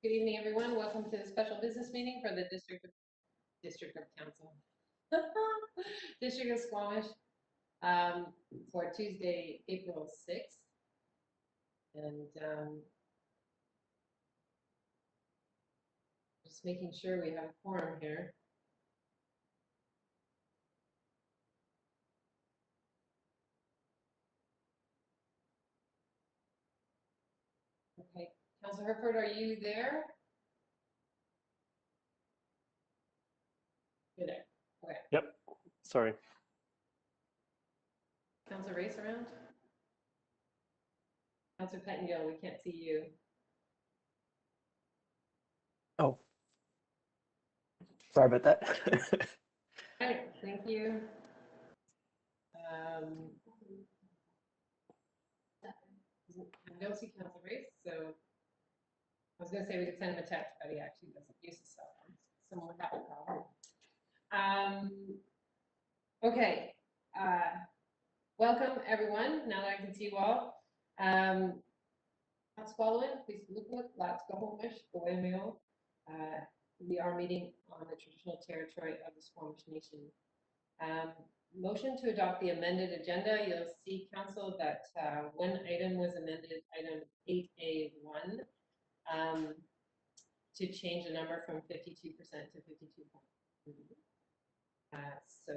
Good evening, everyone. Welcome to the special business meeting for the District of Council, District of Squamish, for Tuesday, April 6th. And just making sure we have a quorum here. Okay, Councilor Herford, are you there? You're there. Okay. Yep. Sorry. Councilor Race around? Councilor Pettengill, we can't see you. Oh, sorry about that. All right, thank you. I don't see Councilor Race, so I was going to say we could send him a text, but he actually doesn't use his cell phone. Someone would have a problem. Okay. Welcome, everyone. Now that I can see you all. Let's follow in. Please look. Let's go homish. Go mail. We are meeting on the traditional territory of the Squamish Nation. Motion to adopt the amended agenda. You'll see, Council, that one item was amended, item 8A1, to change the number from 52% to 52%. So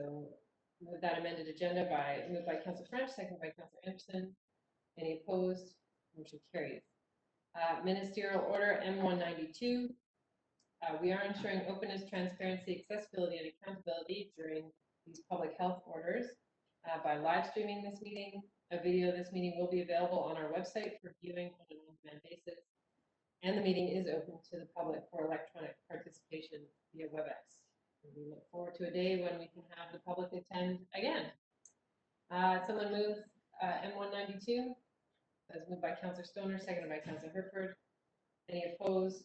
move that amended agenda moved by Councilor French, seconded by Councilor Anderson. Any opposed? Motion carries. Ministerial order M192. We are ensuring openness, transparency, accessibility, and accountability during these public health orders by live streaming this meeting. A video of this meeting will be available on our website for viewing on an on-demand basis, and the meeting is open to the public for electronic participation via WebEx. And we look forward to a day when we can have the public attend again. Someone move M192. That was moved by Councilor Stoner, seconded by Councilor Herford. Any opposed?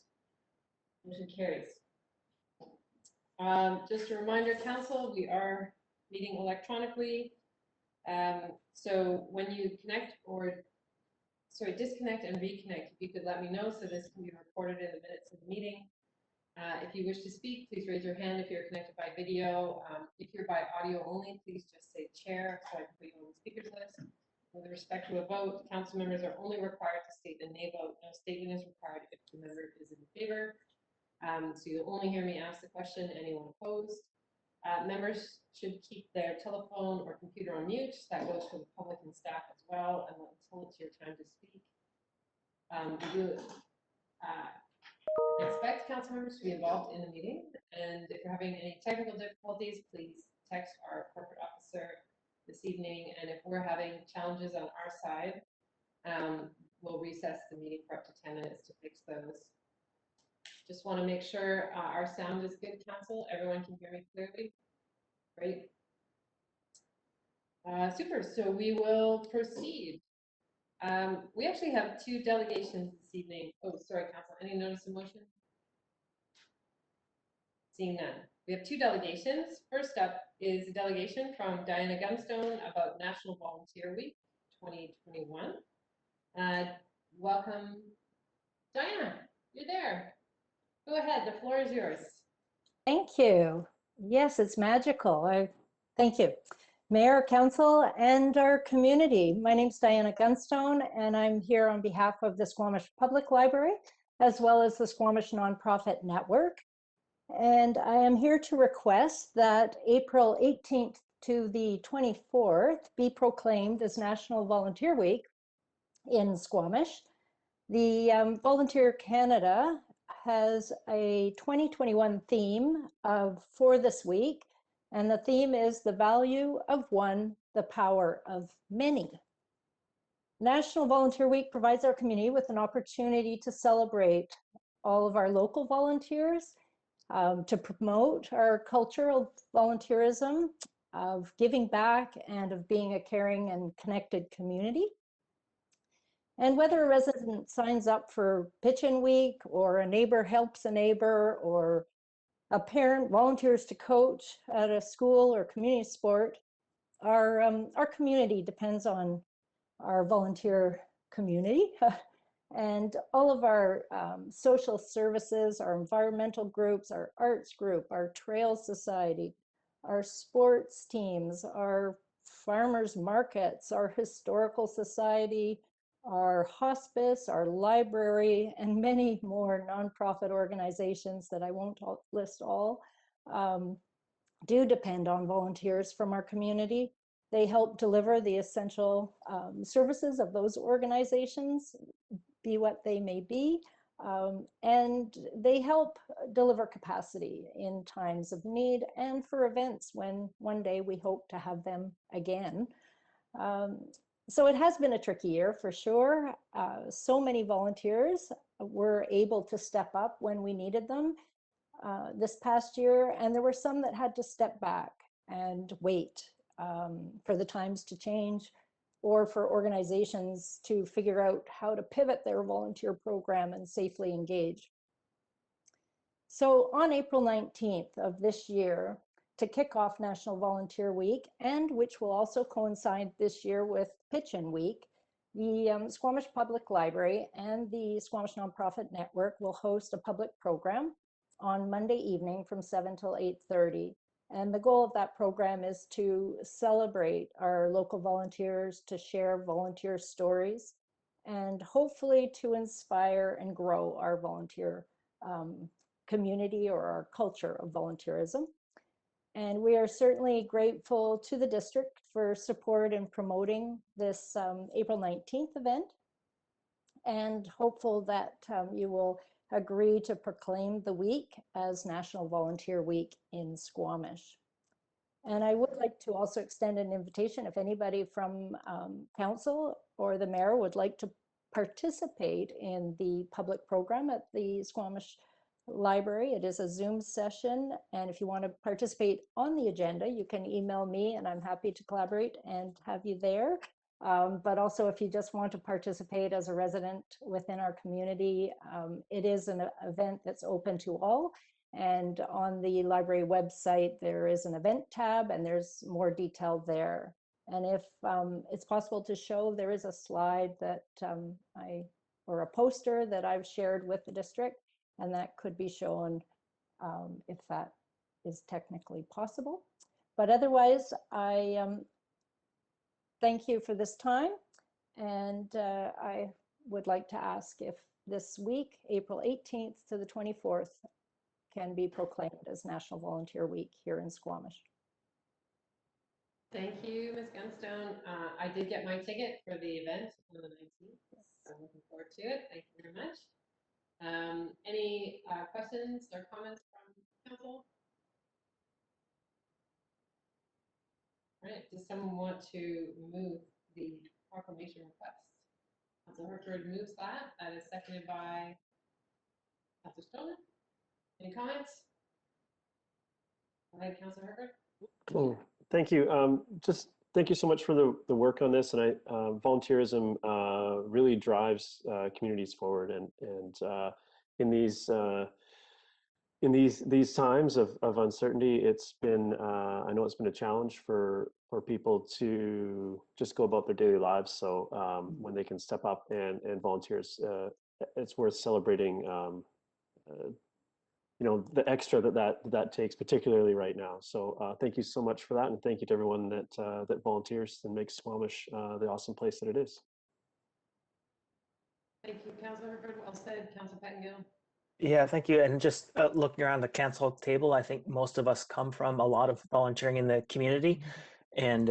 Motion carries. Just a reminder, Council, we are meeting electronically. So when you disconnect and reconnect, if you could let me know so this can be recorded in the minutes of the meeting. If you wish to speak, please raise your hand if you're connected by video. If you're by audio only, please just say chair so I can put you on the speakers list. With respect to a vote, council members are only required to state the nay vote. No statement is required if the member is in favor. So you'll only hear me ask the question. Anyone opposed? Members should keep their telephone or computer on mute. That goes for the public and staff as well, until it's your time to speak. We do expect council members to be involved in the meeting, and if you're having any technical difficulties, please text our corporate officer this evening, and if we're having challenges on our side, we'll recess the meeting for up to 10 minutes to fix those. Just want to make sure our sound is good, Council. Everyone can hear me clearly. Great. Super. So we will proceed. We actually have two delegations this evening. Oh, sorry, Council. Any notice of motion? Seeing none. We have two delegations. First up is a delegation from Diana Gunstone about National Volunteer Week 2021. Welcome, Diana. You're there. Go ahead. The floor is yours. Thank you. Yes, it's magical. Thank you. Mayor, Council, and our community. My name is Diana Gunstone, and I'm here on behalf of the Squamish Public Library, as well as the Squamish Nonprofit Network. And I am here to request that April 18th to the 24th be proclaimed as National Volunteer Week in Squamish. The Volunteer Canada has a 2021 theme for this week, and the theme is the value of one, the power of many. National Volunteer Week provides our community with an opportunity to celebrate all of our local volunteers, to promote our cultural volunteerism, of giving back, and of being a caring and connected community. And whether a resident signs up for Pitch-In Week, or a neighbor helps a neighbor, or a parent volunteers to coach at a school or community sport, our community depends on our volunteer community. And all of our social services, our environmental groups, our arts group, our trail society, our sports teams, our farmers markets, our historical society, our hospice, our library, and many more nonprofit organizations that I won't list all, do depend on volunteers from our community. They help deliver the essential services of those organizations, be what they may be, and they help deliver capacity in times of need and for events when one day we hope to have them again. So it has been a tricky year for sure. So many volunteers were able to step up when we needed them this past year, and there were some that had to step back and wait for the times to change, or for organizations to figure out how to pivot their volunteer program and safely engage. So on April 19th of this year, to kick off National Volunteer Week, and which will also coincide this year with Pitch-In Week, the Squamish Public Library and the Squamish Nonprofit Network will host a public program on Monday evening from 7 till 8:30. And the goal of that program is to celebrate our local volunteers, to share volunteer stories, and hopefully to inspire and grow our volunteer community or our culture of volunteerism. And we are certainly grateful to the district for support in promoting this April 19th event, and hopeful that you will agree to proclaim the week as National Volunteer Week in Squamish. And I would like to also extend an invitation if anybody from council or the mayor would like to participate in the public program at the Squamish Library. It is a Zoom session, and if you want to participate on the agenda, you can email me and I'm happy to collaborate and have you there. But also if you just want to participate as a resident within our community, it is an event that's open to all. And on the library website, there is an event tab and there's more detail there. And if it's possible to show, there is a slide that or a poster that I've shared with the district, and that could be shown if that is technically possible. But otherwise, I thank you for this time. And I would like to ask if this week, April 18th to the 24th, can be proclaimed as National Volunteer Week here in Squamish. Thank you, Ms. Gunstone. I did get my ticket for the event on the 19th. So I'm looking forward to it. Thank you very much. Any questions or comments from council? All right, does someone want to move the proclamation request? Councilor Hertford moves that. That is seconded by Councilor Stone. Any comments? Go ahead, Councilor Hertford. Oh, thank you. Just thank you so much for the work on this. And volunteerism really drives communities forward. And in these times of uncertainty, it's been I know it's been a challenge for people to just go about their daily lives. So when they can step up and volunteers, it's worth celebrating. You know, the extra that takes, particularly right now. So thank you so much for that, and thank you to everyone that volunteers and makes Squamish the awesome place that it is. Thank you, Councilor Hertford. Well said, Councilor Pettengill. Yeah, thank you. And just looking around the council table, I think most of us come from a lot of volunteering in the community, and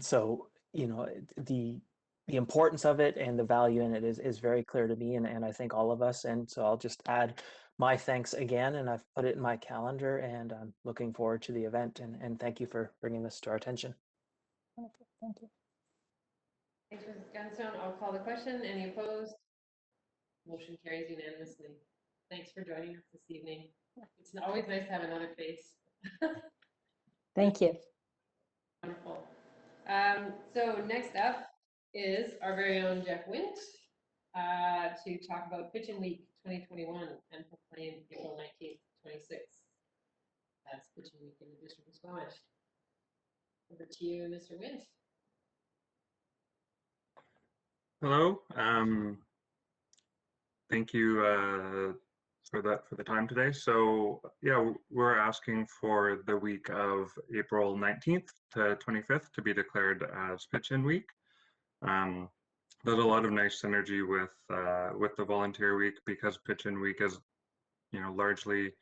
so you know the importance of it and the value in it is very clear to me, and I think all of us. And so I'll just add my thanks again, and I've put it in my calendar, and I'm looking forward to the event. And thank you for bringing this to our attention. Thank you. Thanks, Mrs. Gunstone. I'll call the question. Any opposed? Motion carries unanimously. Thanks for joining us this evening. It's always nice to have another face. Thank you. Wonderful. So next up is our very own Jeff Wint to talk about Pitch-In Week 2021 and proclaim April 19th, 26th. That's Pitch-In Week in the District of Squamish. Over to you, Mr. Wint. Hello. Thank you for the time today. So yeah, we're asking for the week of April 19th to 25th to be declared as Pitch-In Week. There's a lot of nice synergy with the Volunteer Week because Pitch-In Week is, largely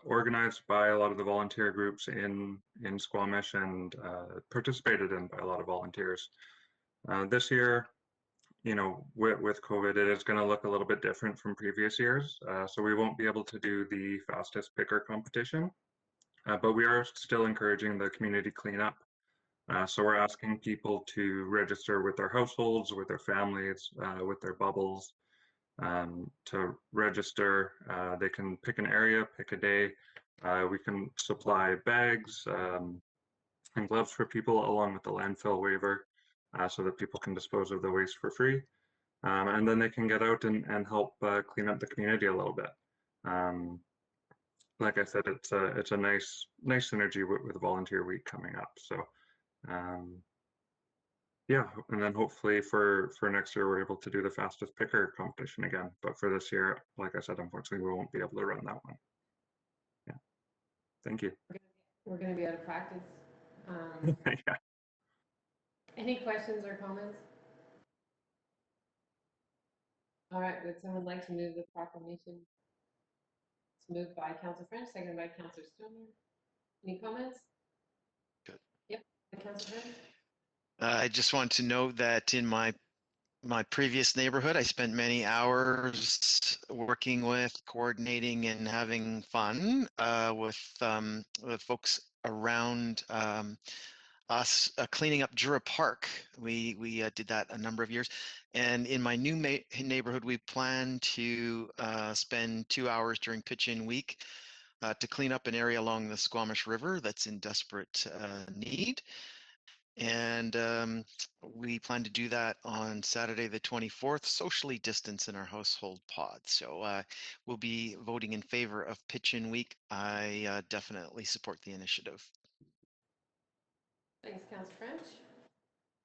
organized by a lot of the volunteer groups in Squamish and participated in by a lot of volunteers. This year, with COVID, it is going to look a little bit different from previous years. So we won't be able to do the fastest picker competition, but we are still encouraging the community cleanup. So we're asking people to register with their households, with their families, with their bubbles, to register. They can pick an area, pick a day. We can supply bags and gloves for people along with the landfill waiver so that people can dispose of the waste for free. And then they can get out and help clean up the community a little bit. Like I said, it's a nice synergy with Volunteer Week coming up. So yeah, and then hopefully for next year we're able to do the fastest picker competition again. But for this year, like I said, unfortunately we won't be able to run that one. Yeah, thank you. We're going to be out of practice. Yeah. Any questions or comments? All right, would someone like to move the proclamation? It's moved by Councillor French, seconded by Councillor Stoner. Any comments? Good. Yep, Councillor French. I just want to note that in my previous neighborhood, I spent many hours working with, coordinating, and having fun with folks around us cleaning up Jura Park. We did that a number of years, and in my new neighborhood, we plan to spend 2 hours during Pitch-In Week to clean up an area along the Squamish River that's in desperate need. And we plan to do that on Saturday the 24th, socially distanced in our household pod. So we'll be voting in favor of Pitch-In Week. I definitely support the initiative. Thanks, Councillor French.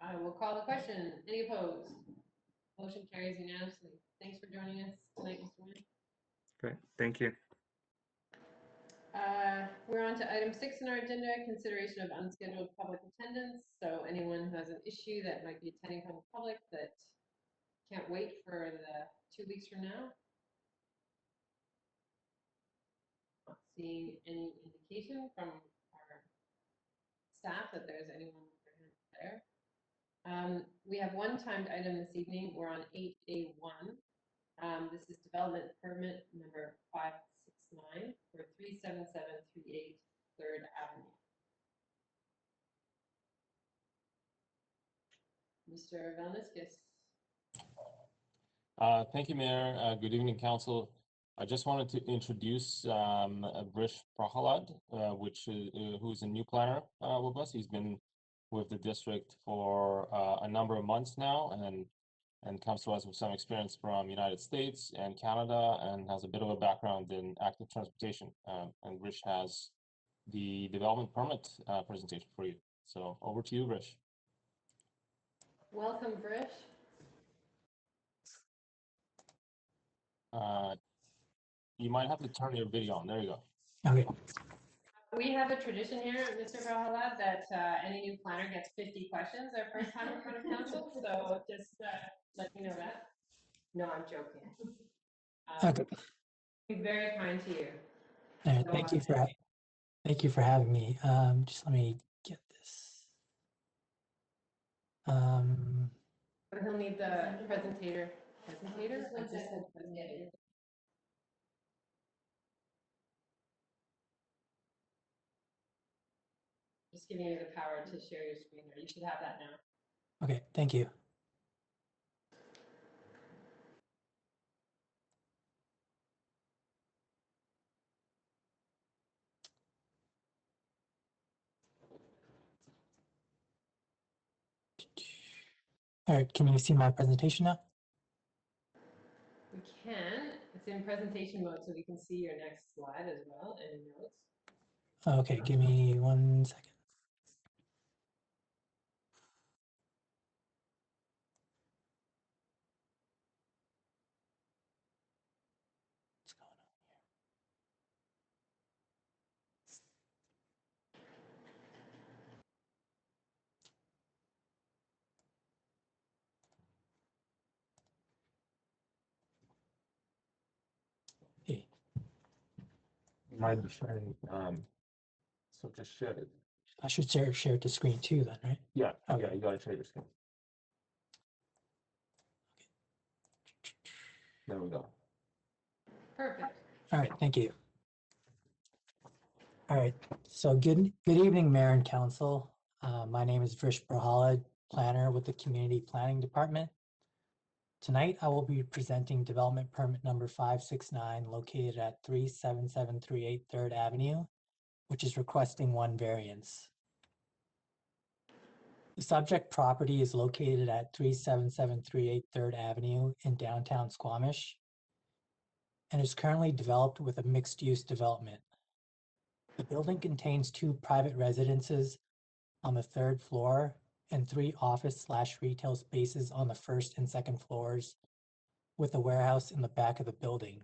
I will call the question. Any opposed? Motion carries unanimously. Thanks for joining us tonight, Mr. Wynn. Great, thank you. We're on to item 6 in our agenda, consideration of unscheduled public attendance. So anyone who has an issue that might be attending from the public that can't wait for the 2 weeks from now. Not seeing any indication from our staff that there's anyone there. We have one timed item this evening. We're on 8A1. This is development permit number 569 for 37738 3rd Avenue. Mr. Valniskis. Thank you, Mayor. Good evening, Council. I just wanted to introduce Brish Prahalad, who's a new planner with us. He's been with the district for a number of months now and comes to us with some experience from United States and Canada and has a bit of a background in active transportation. And Brish has the development permit presentation for you. So over to you, Brish. Welcome, Brish. You might have to turn your video on. There you go. Okay. We have a tradition here, Mr. Prahalad, that any new planner gets 50 questions their first time in front of council. So just let you know that. No, I'm joking. Okay. Be very kind to you. All right. Thank you for having me. Just let me get this. He'll need the presentator. Presentator? I just said presentator. Just giving you the power to share your screen there. You should have that now. Okay. Thank you. All right. Can you see my presentation now? We can. It's in presentation mode, so we can see your next slide as well and notes. Okay. Give me 1 second. mind sharing, so just share it. I should share it to screen too then, right? Yeah, Okay. yeah, you gotta share your screen. There we go. Perfect. All right, thank you. All right, so good evening, Mayor and Council. My name is Vrish Prahalad, planner with the Community Planning Department. Tonight, I will be presenting development permit number 569 located at 37738 3rd Avenue, which is requesting one variance. The subject property is located at 37738 3rd Avenue in downtown Squamish and is currently developed with a mixed-use development. The building contains 2 private residences on the 3rd floor and 3 office/retail spaces on the 1st and 2nd floors, with a warehouse in the back of the building.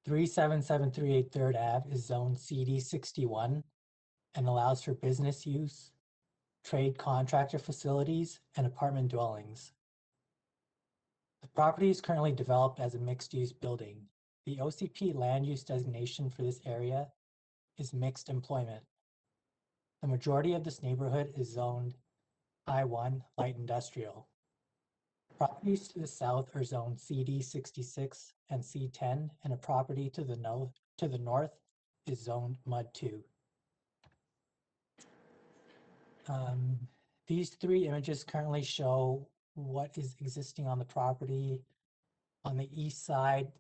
37738 3rd Ave is zoned CD 61 and allows for business use, trade contractor facilities, and apartment dwellings. The property is currently developed as a mixed-use building. The OCP land use designation for this area is mixed employment. The majority of this neighborhood is zoned I1 light industrial. Properties to the south are zoned CD 66 and C10, and a property to the north is zoned MUD 2. These 3 images currently show what is existing on the property on the east side,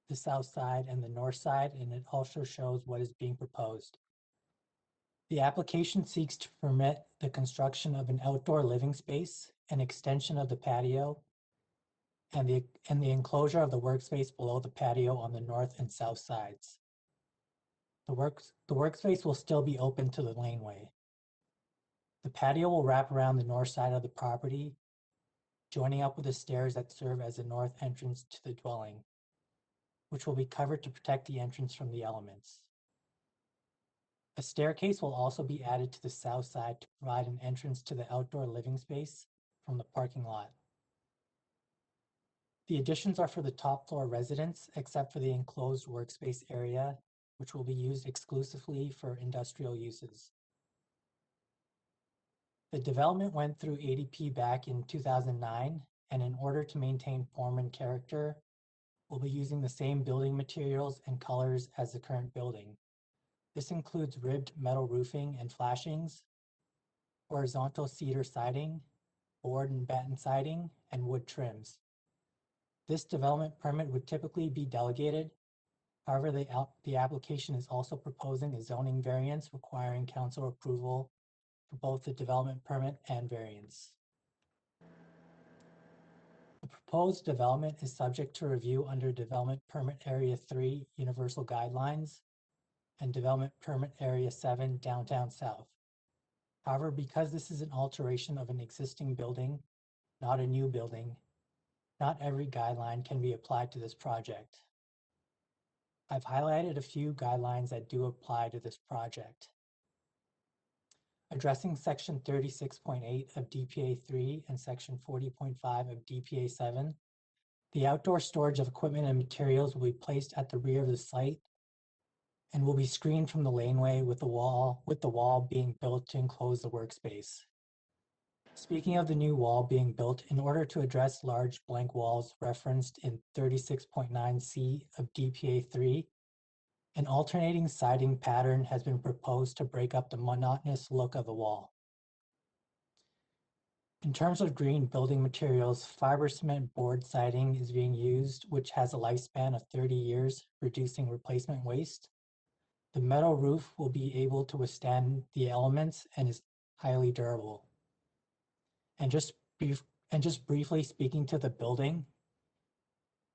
the south side, and the north side, and it also shows what is being proposed. The application seeks to permit the construction of an outdoor living space, an extension of the patio, and the enclosure of the workspace below the patio on the north and south sides. The workspace will still be open to the laneway. The patio will wrap around the north side of the property, joining up with the stairs that serve as the north entrance to the dwelling, which will be covered to protect the entrance from the elements. A staircase will also be added to the south side to provide an entrance to the outdoor living space from the parking lot. The additions are for the top floor residents, except for the enclosed workspace area, which will be used exclusively for industrial uses. The development went through ADP back in 2009, and in order to maintain form and character, we'll be using the same building materials and colors as the current building. This includes ribbed metal roofing and flashings, horizontal cedar siding, board and batten siding, and wood trims. This development permit would typically be delegated. However, the application is also proposing a zoning variance requiring council approval for both the development permit and variance. The proposed development is subject to review under Development Permit Area 3 Universal Guidelines and Development Permit Area 7 Downtown South. However, because this is an alteration of an existing building, not a new building, not every guideline can be applied to this project. I've highlighted a few guidelines that do apply to this project. Addressing Section 36.8 of DPA 3 and Section 40.5 of DPA 7, the outdoor storage of equipment and materials will be placed at the rear of the site and will be screened from the laneway with the wall being built to enclose the workspace. Speaking of the new wall being built, in order to address large blank walls referenced in 36.9C of DPA 3, an alternating siding pattern has been proposed to break up the monotonous look of the wall. In terms of green building materials, fiber cement board siding is being used, which has a lifespan of 30 years, reducing replacement waste. The metal roof will be able to withstand the elements and is highly durable. And just briefly speaking to the building,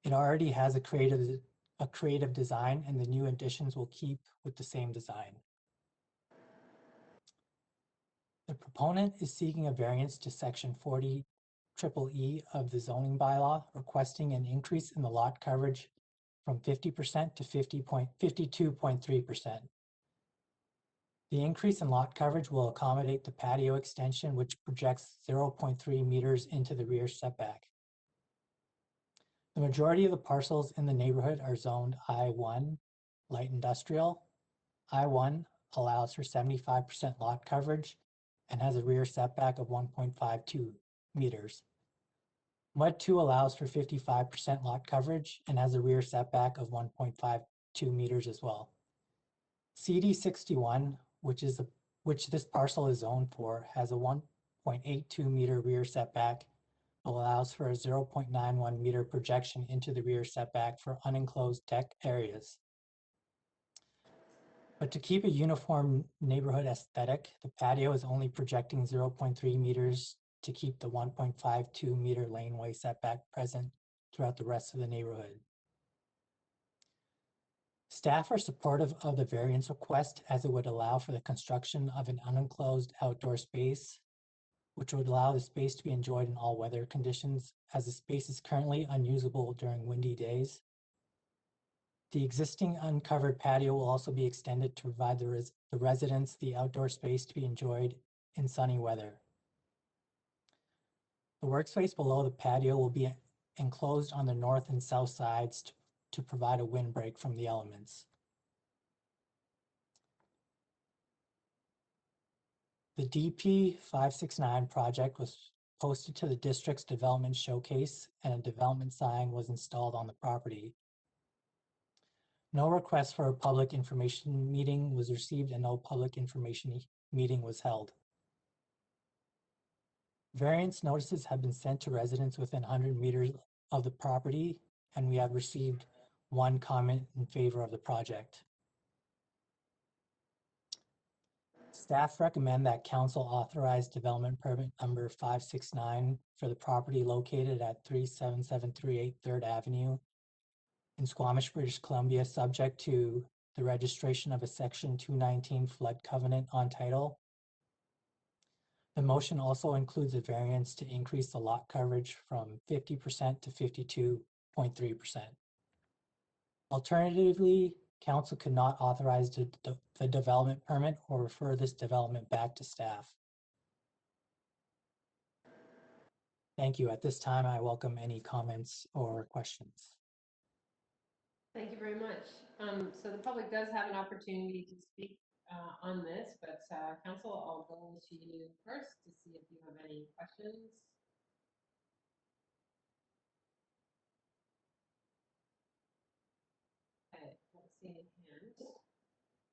it already has a creative design, and the new additions will keep with the same design. The proponent is seeking a variance to Section 40EEE of the zoning bylaw, requesting an increase in the lot coverage from 50% to 52.3%. The increase in lot coverage will accommodate the patio extension, which projects 0.3 meters into the rear setback. The majority of the parcels in the neighborhood are zoned I1, light industrial. I1 allows for 75% lot coverage and has a rear setback of 1.52 meters. MUD 2 allows for 55% lot coverage and has a rear setback of 1.52 meters as well. CD 61, which this parcel is zoned for, has a 1.82 meter rear setback, allows for a 0.91 meter projection into the rear setback for unenclosed deck areas. But to keep a uniform neighborhood aesthetic, the patio is only projecting 0.3 meters to keep the 1.52 meter laneway setback present throughout the rest of the neighborhood. Staff are supportive of the variance request as it would allow for the construction of an unenclosed outdoor space, which would allow the space to be enjoyed in all weather conditions, as the space is currently unusable during windy days. The existing uncovered patio will also be extended to provide the residents the outdoor space to be enjoyed in sunny weather. The workspace below the patio will be enclosed on the north and south sides to provide a windbreak from the elements. The DP 569 project was posted to the district's development showcase, and a development sign was installed on the property. No request for a public information meeting was received, and no public information meeting was held. Variance notices have been sent to residents within 100 meters of the property, and we have received one comment in favor of the project. Staff recommend that council authorize development permit number 569 for the property located at 37738 3rd Avenue in Squamish, British Columbia, subject to the registration of a Section 219 flood covenant on title. The motion also includes a variance to increase the lot coverage from 50% to 52.3%. Alternatively, council could not authorize the development permit or refer this development back to staff. Thank you. At this time, I welcome any comments or questions. Thank you very much. So the public does have an opportunity to speak on this, but council, I'll go to you first to see if you have any questions. Okay, don't see any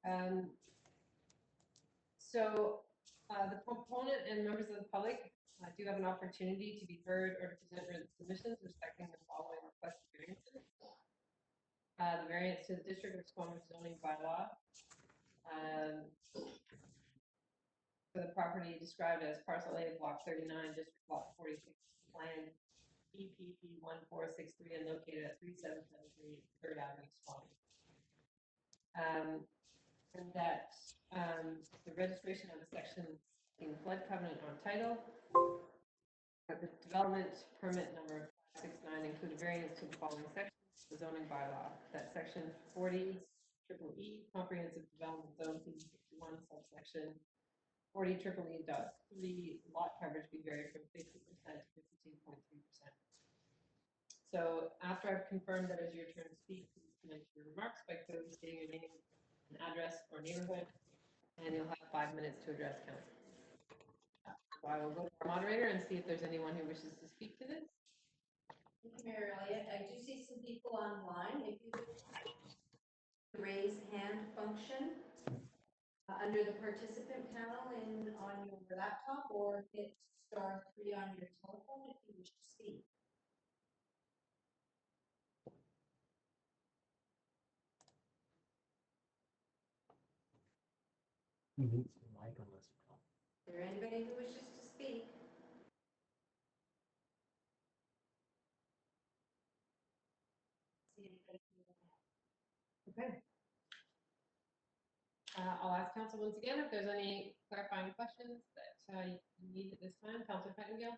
hands. So the proponent and members of the public do have an opportunity to be heard or to present written submissions respecting the following requested variances. The variance to the District of Squamish zoning bylaw for the property described as parcel A, block 39, district block 46, plan EPP 1463, and located at 3773 3rd Avenue, Squamish. And that the registration of the section in flood covenant on title. The development permit number 569 include a variance to the following sections: the zoning bylaw, that section 40 EEE comprehensive development zone P61 subsection 40 EEE.3 lot coverage be varied from 50% to 52.3%. So after I've confirmed that it's your turn to speak, please commence your remarks by clearly stating your name and address or neighborhood, and you'll have 5 minutes to address council. So I will go to our moderator and see if there's anyone who wishes to speak to this. Thank you, Mayor Elliott. I do see some people online. If you would raise hand function under the participant panel on your laptop, or hit *3 on your telephone if you wish to speak. Is there anybody who wishes to speak? Okay. I'll ask council once again if there's any clarifying questions that you need at this time. Councilor Pettingill?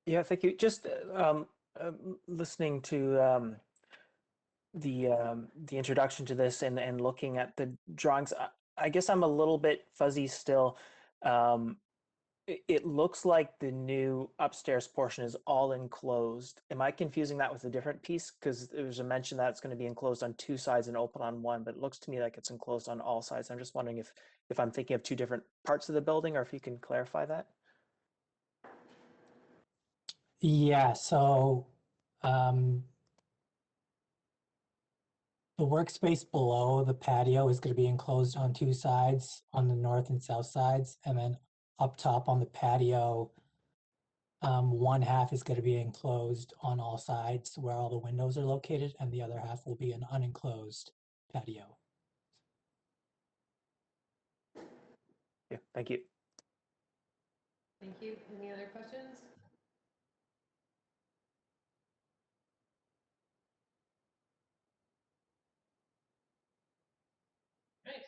Yeah, thank you. Just listening to the introduction to this and looking at the drawings, I guess I'm a little bit fuzzy still. It looks like the new upstairs portion is all enclosed. Am I confusing that with a different piece? Because there was a mention that it's going to be enclosed on two sides and open on one, but it looks to me like it's enclosed on all sides. I'm just wondering if I'm thinking of two different parts of the building, or if you can clarify that. Yeah, so the workspace below the patio is going to be enclosed on two sides, on the north and south sides, and then up top on the patio, one half is going to be enclosed on all sides where all the windows are located, and the other half will be an unenclosed patio. Yeah, thank you. Thank you. Any other questions? Right.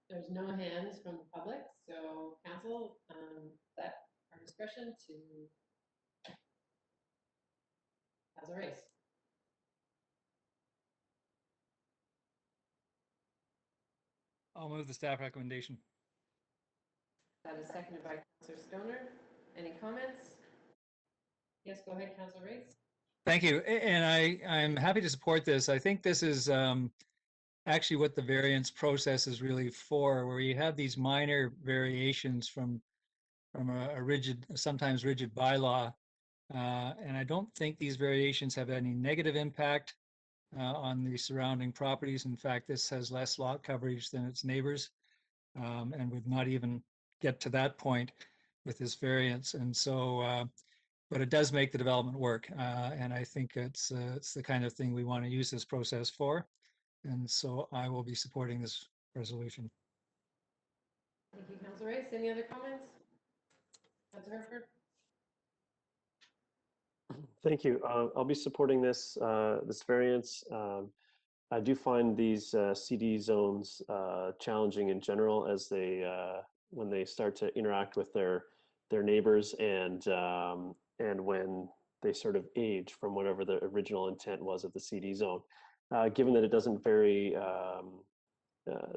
There's no hands from the public, so council, that our discretion to as a race. I'll move the staff recommendation. That is seconded by Councillor Stoner. Any comments? Yes, go ahead, Councillor Race. Thank you. And I'm happy to support this. I think this is actually what the variance process is really for, where you have these minor variations from a rigid, sometimes rigid bylaw. And I don't think these variations have any negative impact on the surrounding properties. In fact, this has less lot coverage than its neighbors, and would not even get to that point with this variance. And so, but it does make the development work. And I think it's the kind of thing we want to use this process for. And so I will be supporting this resolution. Thank you, Councillor Race. Any other comments? Councillor Herford? Thank you. I'll be supporting this this variance. I do find these CD zones challenging in general as they when they start to interact with their neighbors and when they sort of age from whatever the original intent was of the CD zone. Given that it doesn't vary,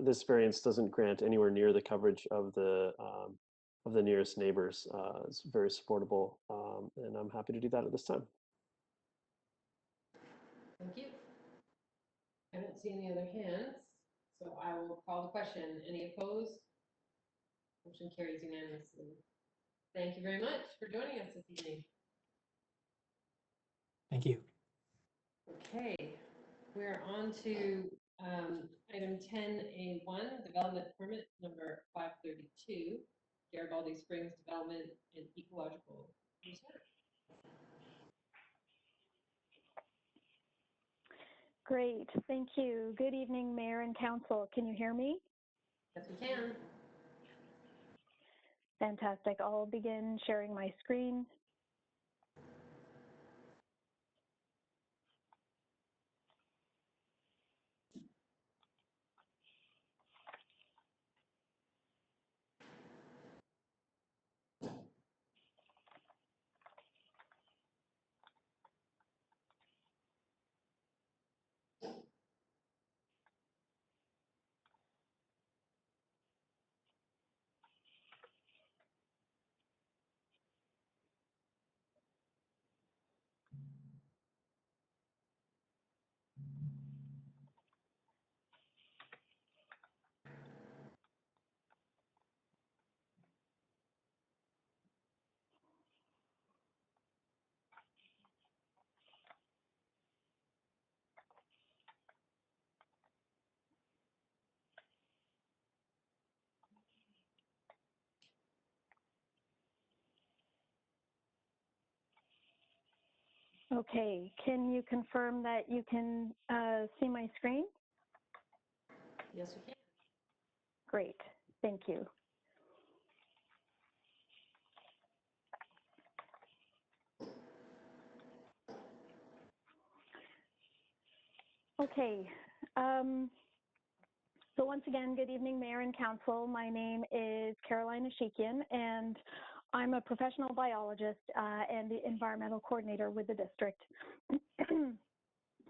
this variance doesn't grant anywhere near the coverage of the nearest neighbors. It's very supportable, and I'm happy to do that at this time. Thank you. I don't see any other hands, so I will call the question. Any opposed? Motion carries unanimously. Thank you very much for joining us this evening. Thank you. Okay, we're on to item 10A1, development permit number 532, Garibaldi Springs Development and Ecological Reserve. Great, thank you. Good evening, Mayor and Council. Can you hear me? Yes, we can. Fantastic. I'll begin sharing my screen. Okay, can you confirm that you can see my screen? Yes, we can. Great, thank you. Okay, so once again, good evening, Mayor and Council. My name is Caroline Ashikian, and I'm a professional biologist and the environmental coordinator with the district.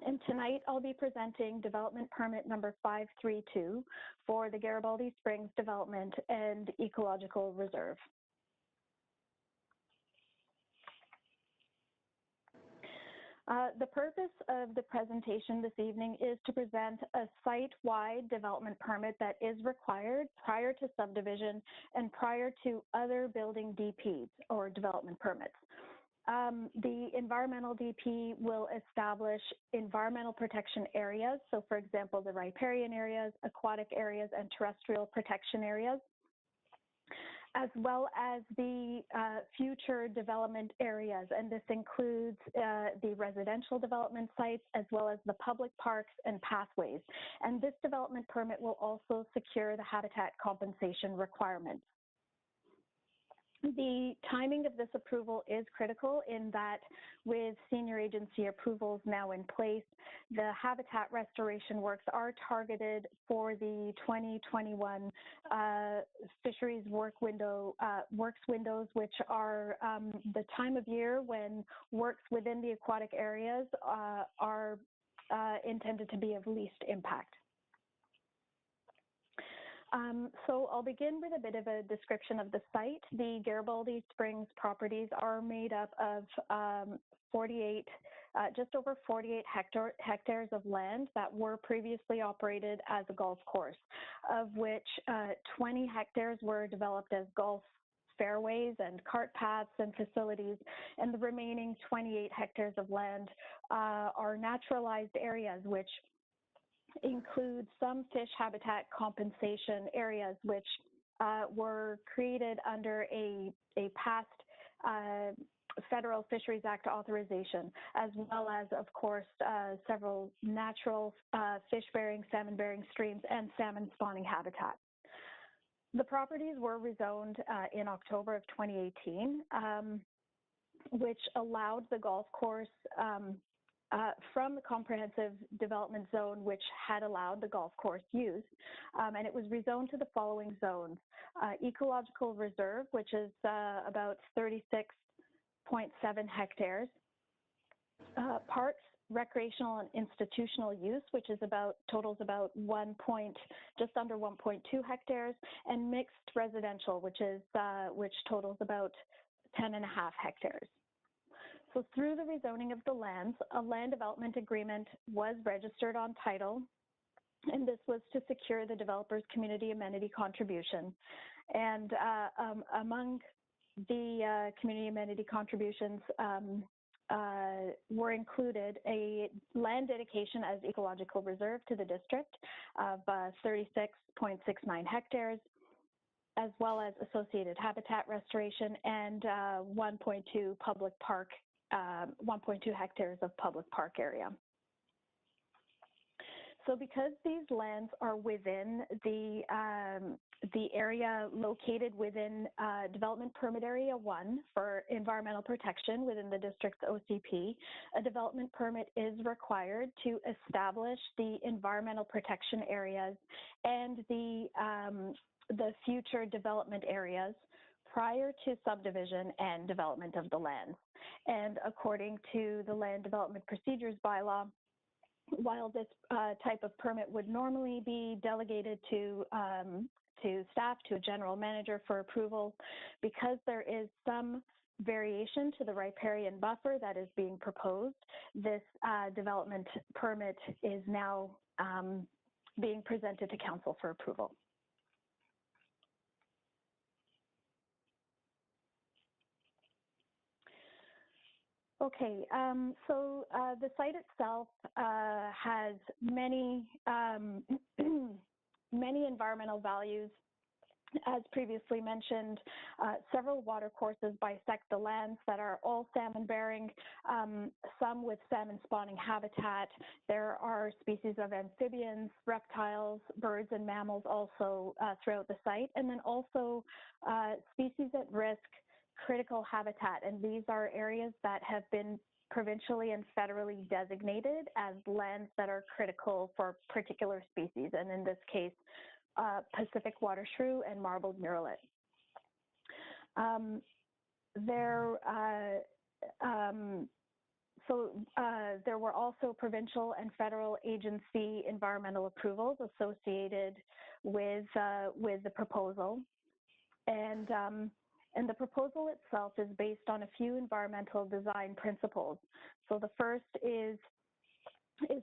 And tonight I'll be presenting development permit number 532 for the Garibaldi Springs Development and Ecological Reserve. The purpose of the presentation this evening is to present a site-wide development permit that is required prior to subdivision and prior to other building DPs or development permits. The environmental DP will establish environmental protection areas. So for example, the riparian areas, aquatic areas, and terrestrial protection areas, as well as the future development areas. And this includes the residential development sites, as well as the public parks and pathways. And this development permit will also secure the habitat compensation requirements. The timing of this approval is critical in that with senior agency approvals now in place, the habitat restoration works are targeted for the 2021 fisheries works windows, which are the time of year when works within the aquatic areas are intended to be of least impact. So I'll begin with a bit of a description of the site. The Garibaldi Springs properties are made up of just over 48 hectares of land that were previously operated as a golf course, of which 20 hectares were developed as golf fairways and cart paths and facilities, and the remaining 28 hectares of land are naturalized areas, which include some fish habitat compensation areas, which were created under a past Federal Fisheries Act authorization, as well as, of course, several natural fish-bearing, salmon-bearing streams and salmon spawning habitat. The properties were rezoned in October of 2018, which allowed the golf course from the comprehensive development zone, which had allowed the golf course use, and it was rezoned to the following zones: ecological reserve, which is about 36.7 hectares, parks, recreational and institutional use, which is totals about just under 1.2 hectares, and mixed residential, which totals about 10.5 hectares. So through the rezoning of the lands, a land development agreement was registered on title, and this was to secure the developer's community amenity contribution. And among the community amenity contributions were included a land dedication as ecological reserve to the district of 36.69 hectares, as well as associated habitat restoration and 1.2 public park, 1.2 hectares of public park area. So because these lands are within the area located within Development Permit Area 1 for environmental protection within the district's OCP, a development permit is required to establish the environmental protection areas and the future development areas prior to subdivision and development of the land. And according to the Land Development Procedures Bylaw, while this type of permit would normally be delegated to staff, to a general manager for approval, because there is some variation to the riparian buffer that is being proposed, this development permit is now being presented to council for approval. Okay, so the site itself has many, many environmental values. As previously mentioned, several water courses bisect the lands that are all salmon bearing, some with salmon spawning habitat. There are species of amphibians, reptiles, birds, and mammals also throughout the site, and then also species at risk, critical habitat, and these are areas that have been provincially and federally designated as lands that are critical for particular species, and in this case, Pacific water shrew and marbled murrelet. there were also provincial and federal agency environmental approvals associated with the proposal, and the proposal itself is based on a few environmental design principles. So the first is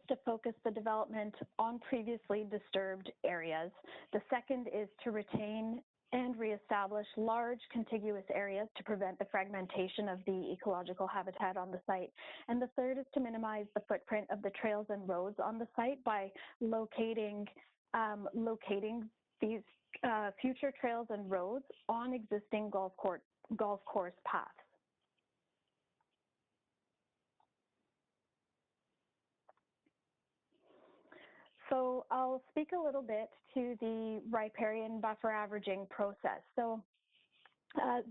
to focus the development on previously disturbed areas. The second is to retain and reestablish large contiguous areas to prevent the fragmentation of the ecological habitat on the site. And the third is to minimize the footprint of the trails and roads on the site by locating these future trails and roads on existing golf course paths. So I'll speak a little bit to the riparian buffer averaging process. So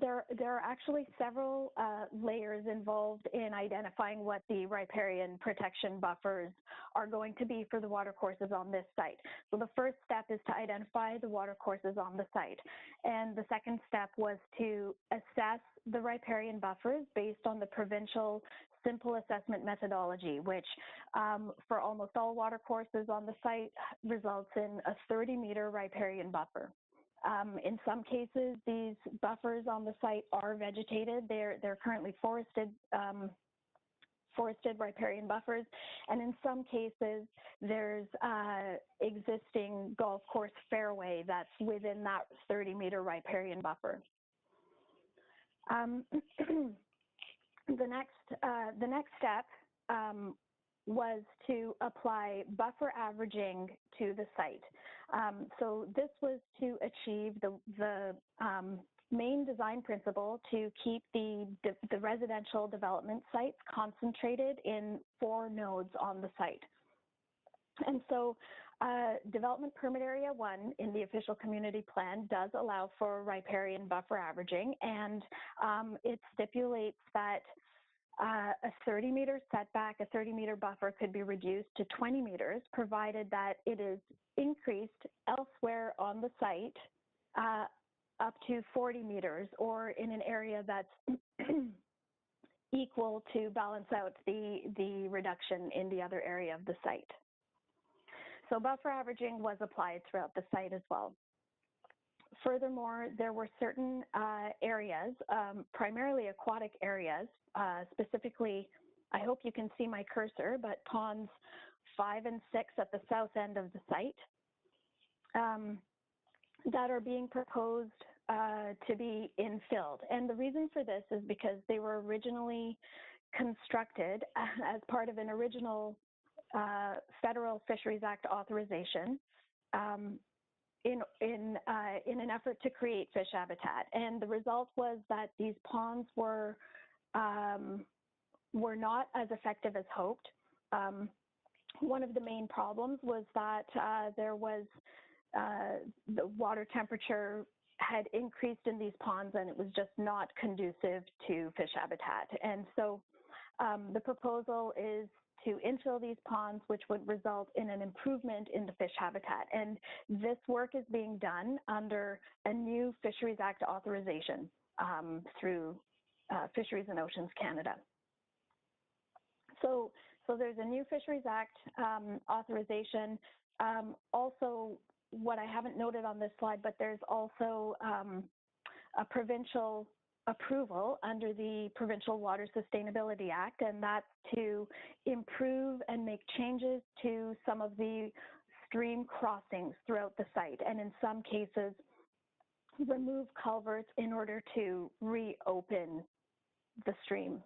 there are actually several layers involved in identifying what the riparian protection buffers are going to be for the watercourses on this site. So the first step is to identify the watercourses on the site. And the second step was to assess the riparian buffers based on the provincial simple assessment methodology, which for almost all watercourses on the site results in a 30-meter riparian buffer. In some cases, these buffers on the site are vegetated. They're currently forested riparian buffers, and in some cases, there's existing golf course fairway that's within that 30-meter riparian buffer. The next step was to apply buffer averaging to the site. So this was to achieve the main design principle to keep the residential development sites concentrated in 4 nodes on the site. And so Development Permit Area 1 in the official community plan does allow for riparian buffer averaging, and it stipulates that a 30-meter setback, a 30-meter buffer could be reduced to 20 meters, provided that it is increased elsewhere on the site up to 40 meters, or in an area that's equal to balance out the reduction in the other area of the site. So buffer averaging was applied throughout the site as well. Furthermore, there were certain areas, primarily aquatic areas, specifically, I hope you can see my cursor, but ponds 5 and 6 at the south end of the site that are being proposed to be infilled. And the reason for this is because they were originally constructed as part of an original Federal Fisheries Act authorization in an effort to create fish habitat. And the result was that these ponds were not as effective as hoped. One of the main problems was that the water temperature had increased in these ponds, and it was just not conducive to fish habitat. And so the proposal is to infill these ponds, which would result in an improvement in the fish habitat. And this work is being done under a new Fisheries Act authorization through Fisheries and Oceans Canada. So there's a new Fisheries Act authorization. Also, what I haven't noted on this slide, but there's also a provincial approval under the Provincial Water Sustainability Act, and that's to improve and make changes to some of the stream crossings throughout the site, and in some cases, remove culverts in order to reopen the stream.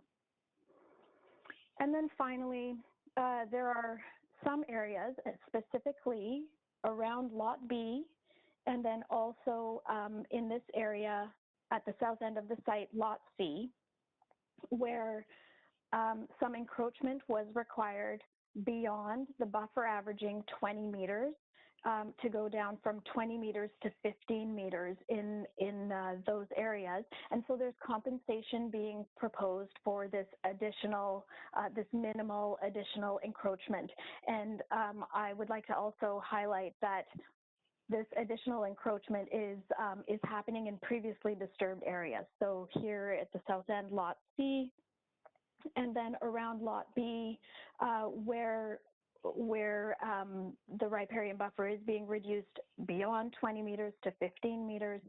And then finally, there are some areas, specifically around Lot B, and then also in this area at the south end of the site, Lot C, where some encroachment was required beyond the buffer averaging 20 meters to go down from 20 meters to 15 meters in those areas. And so there's compensation being proposed for this additional, this minimal additional encroachment. And I would like to also highlight that this additional encroachment is happening in previously disturbed areas. So here at the south end, Lot C, And then around Lot B, where the riparian buffer is being reduced beyond 20 meters to 15 meters,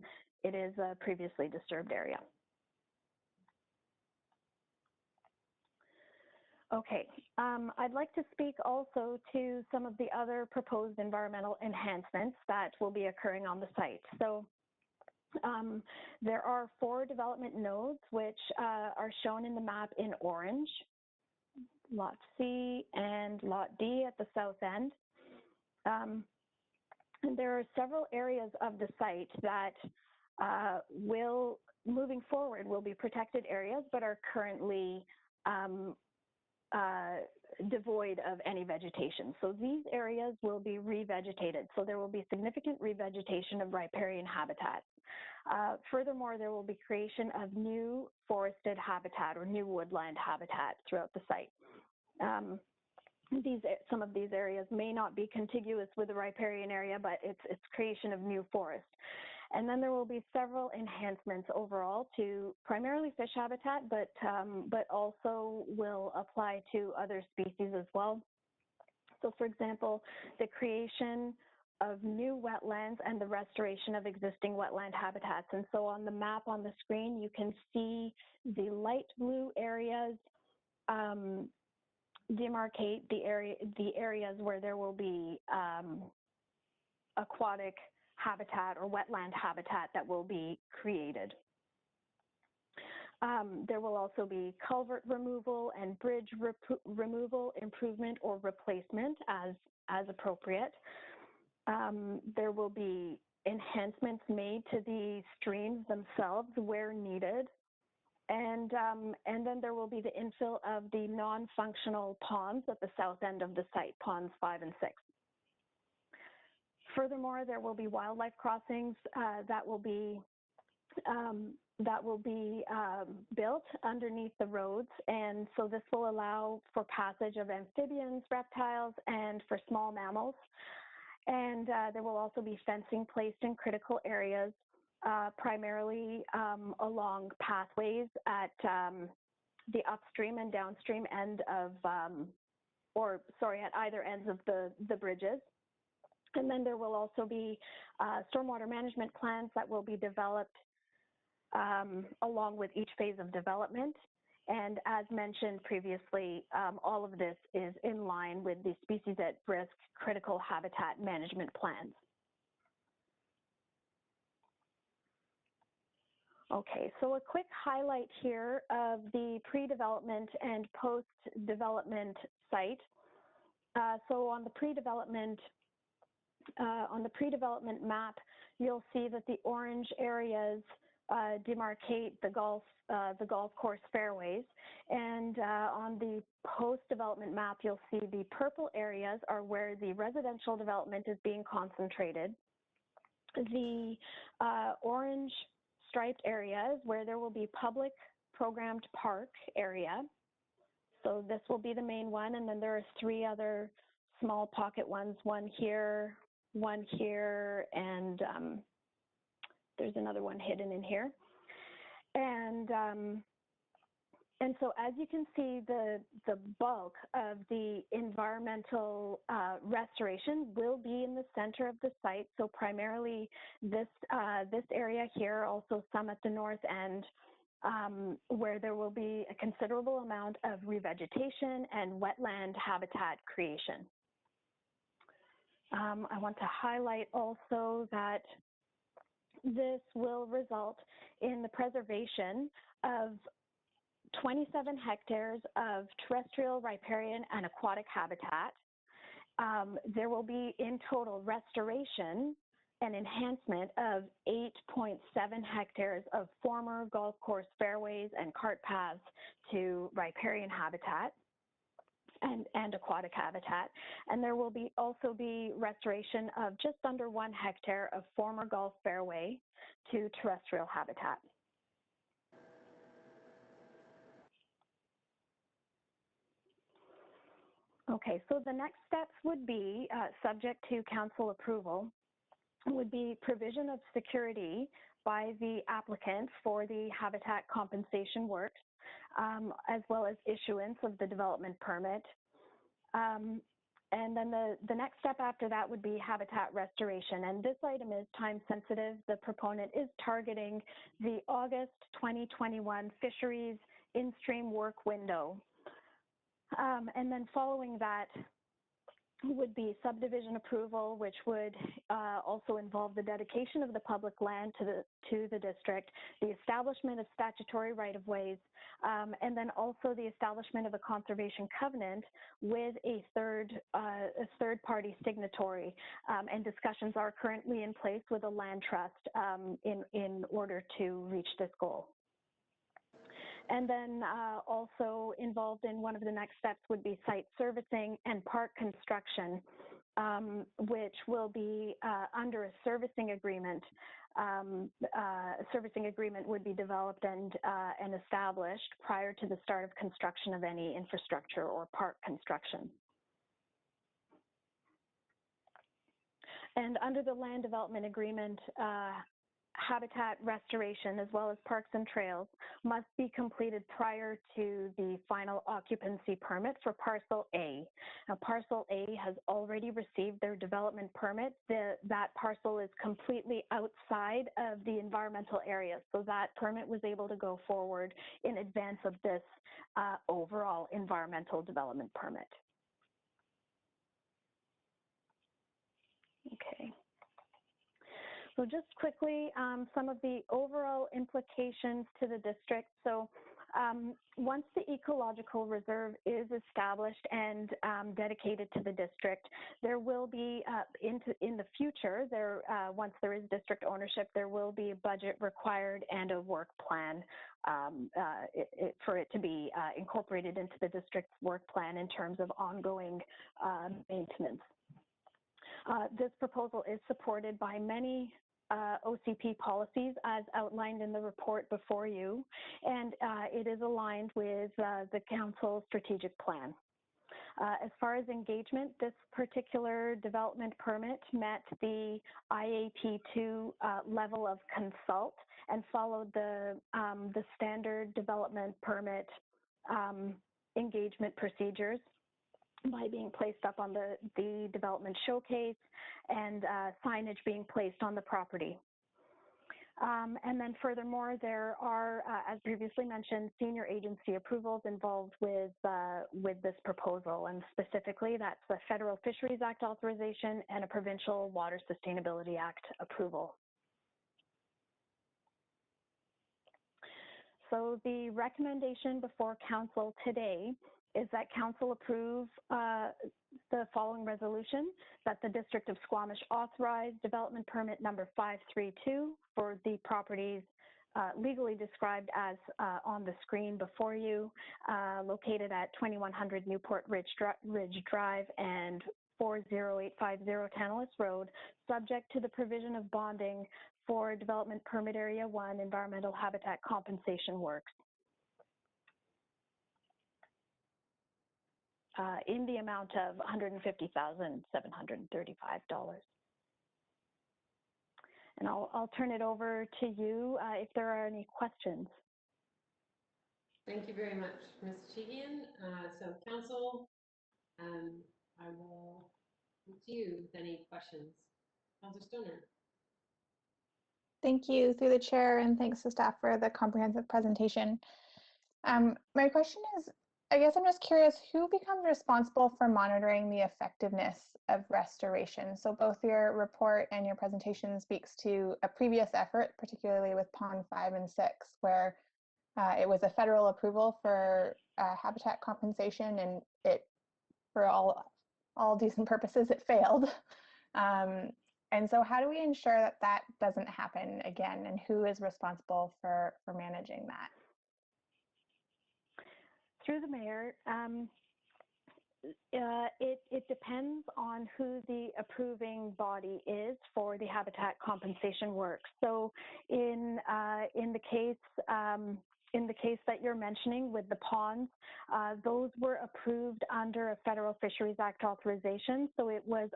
it is a previously disturbed area. Okay, I'd like to speak also to some of the other proposed environmental enhancements that will be occurring on the site. So there are 4 development nodes which are shown in the map in orange, Lot C and Lot D at the south end. And there are several areas of the site that moving forward, will be protected areas, but are currently devoid of any vegetation. So these areas will be revegetated. So there will be significant revegetation of riparian habitats. Furthermore, there will be creation of new forested habitat or new woodland habitat throughout the site. Some of these areas may not be contiguous with the riparian area, but it's creation of new forest. And then there will be several enhancements overall to primarily fish habitat, but also will apply to other species as well. So for example, the creation of new wetlands and the restoration of existing wetland habitats. And so on the map on the screen, you can see the light blue areas demarcate the areas where there will be aquatic habitat or wetland habitat that will be created. There will also be culvert removal and bridge removal, improvement, or replacement as appropriate. There will be enhancements made to the streams themselves where needed. And then there will be the infill of the non-functional ponds at the south end of the site, ponds 5 and 6. Furthermore, there will be wildlife crossings that will be built underneath the roads, and so this will allow for passage of amphibians, reptiles, and for small mammals. And there will also be fencing placed in critical areas, primarily along pathways at the upstream and downstream end of, at either ends of the bridges. And then there will also be stormwater management plans that will be developed along with each phase of development. And as mentioned previously, all of this is in line with the species at risk critical habitat management plans. Okay, so a quick highlight here of the pre-development and post-development site. So on the pre-development map, you'll see that the orange areas demarcate the golf course fairways, and on the post-development map, you'll see the purple areas are where the residential development is being concentrated. The orange striped areas where there will be public programmed park area. So this will be the main one, and then there are 3 other small pocket ones, one here, and there's another one hidden in here. And so as you can see, the bulk of the environmental restoration will be in the center of the site. So primarily this area here, also some at the north end, where there will be a considerable amount of revegetation and wetland habitat creation. I want to highlight also that this will result in the preservation of 27 hectares of terrestrial, riparian, and aquatic habitat. There will be in total restoration and enhancement of 8.7 hectares of former golf course fairways and cart paths to riparian habitat and aquatic habitat. And there will also be restoration of just under 1 hectare of former golf fairway to terrestrial habitat. Okay, so the next steps would be, subject to council approval, would be provision of security by the applicant for the habitat compensation works. as well as issuance of the development permit. And then the next step after that would be habitat restoration. And this item is time sensitive. The proponent is targeting the August 2021 fisheries in-stream work window. And then following that would be subdivision approval, which would also involve the dedication of the public land to the district, the establishment of statutory right-of-ways, and then also the establishment of a conservation covenant with a third-party signatory. And discussions are currently in place with a land trust in order to reach this goal. And then also involved in one of the next steps would be site servicing and park construction, which will be under a servicing agreement. A servicing agreement would be developed and established prior to the start of construction of any infrastructure or park construction. And under the land development agreement, habitat restoration as well as parks and trails must be completed prior to the final occupancy permit for parcel A. Now, parcel A has already received their development permit. That parcel is completely outside of the environmental area, so that permit was able to go forward in advance of this overall environmental development permit. Okay. So just quickly, some of the overall implications to the district. So once the ecological reserve is established and dedicated to the district, there will be, in the future, once there is district ownership, there will be a budget required and a work plan for it to be incorporated into the district's work plan in terms of ongoing maintenance. This proposal is supported by many OCP policies as outlined in the report before you, and it is aligned with the Council's strategic plan. As far as engagement, this particular development permit met the IAP2 level of consult and followed the standard development permit engagement procedures by being placed up on the development showcase and signage being placed on the property. And then furthermore, there are, as previously mentioned, senior agency approvals involved with this proposal, and specifically that's the Federal Fisheries Act authorization and a Provincial Water Sustainability Act approval. So the recommendation before Council today is that Council approve the following resolution: that the District of Squamish authorize development permit number 532 for the properties legally described as on the screen before you, located at 2100 Newport Ridge Drive and 40850 Tantalus Road, subject to the provision of bonding for Development Permit Area 1 environmental habitat compensation works. In the amount of $150,735. And I'll turn it over to you if there are any questions. Thank you very much, Ms. Cheegian. So Council, I will look to you with any questions. Councilor Stoner. Thank you through the chair, and thanks to staff for the comprehensive presentation. My question is, I guess I'm just curious, who becomes responsible for monitoring the effectiveness of restoration? So both your report and your presentation speaks to a previous effort, particularly with Pond 5 and 6, where it was a federal approval for habitat compensation, and it, for all decent purposes, it failed. And so how do we ensure that that doesn't happen again, and who is responsible for managing that? Through the mayor, it depends on who the approving body is for the habitat compensation work. So in the case that you're mentioning with the ponds, those were approved under a Federal Fisheries Act authorization. So it was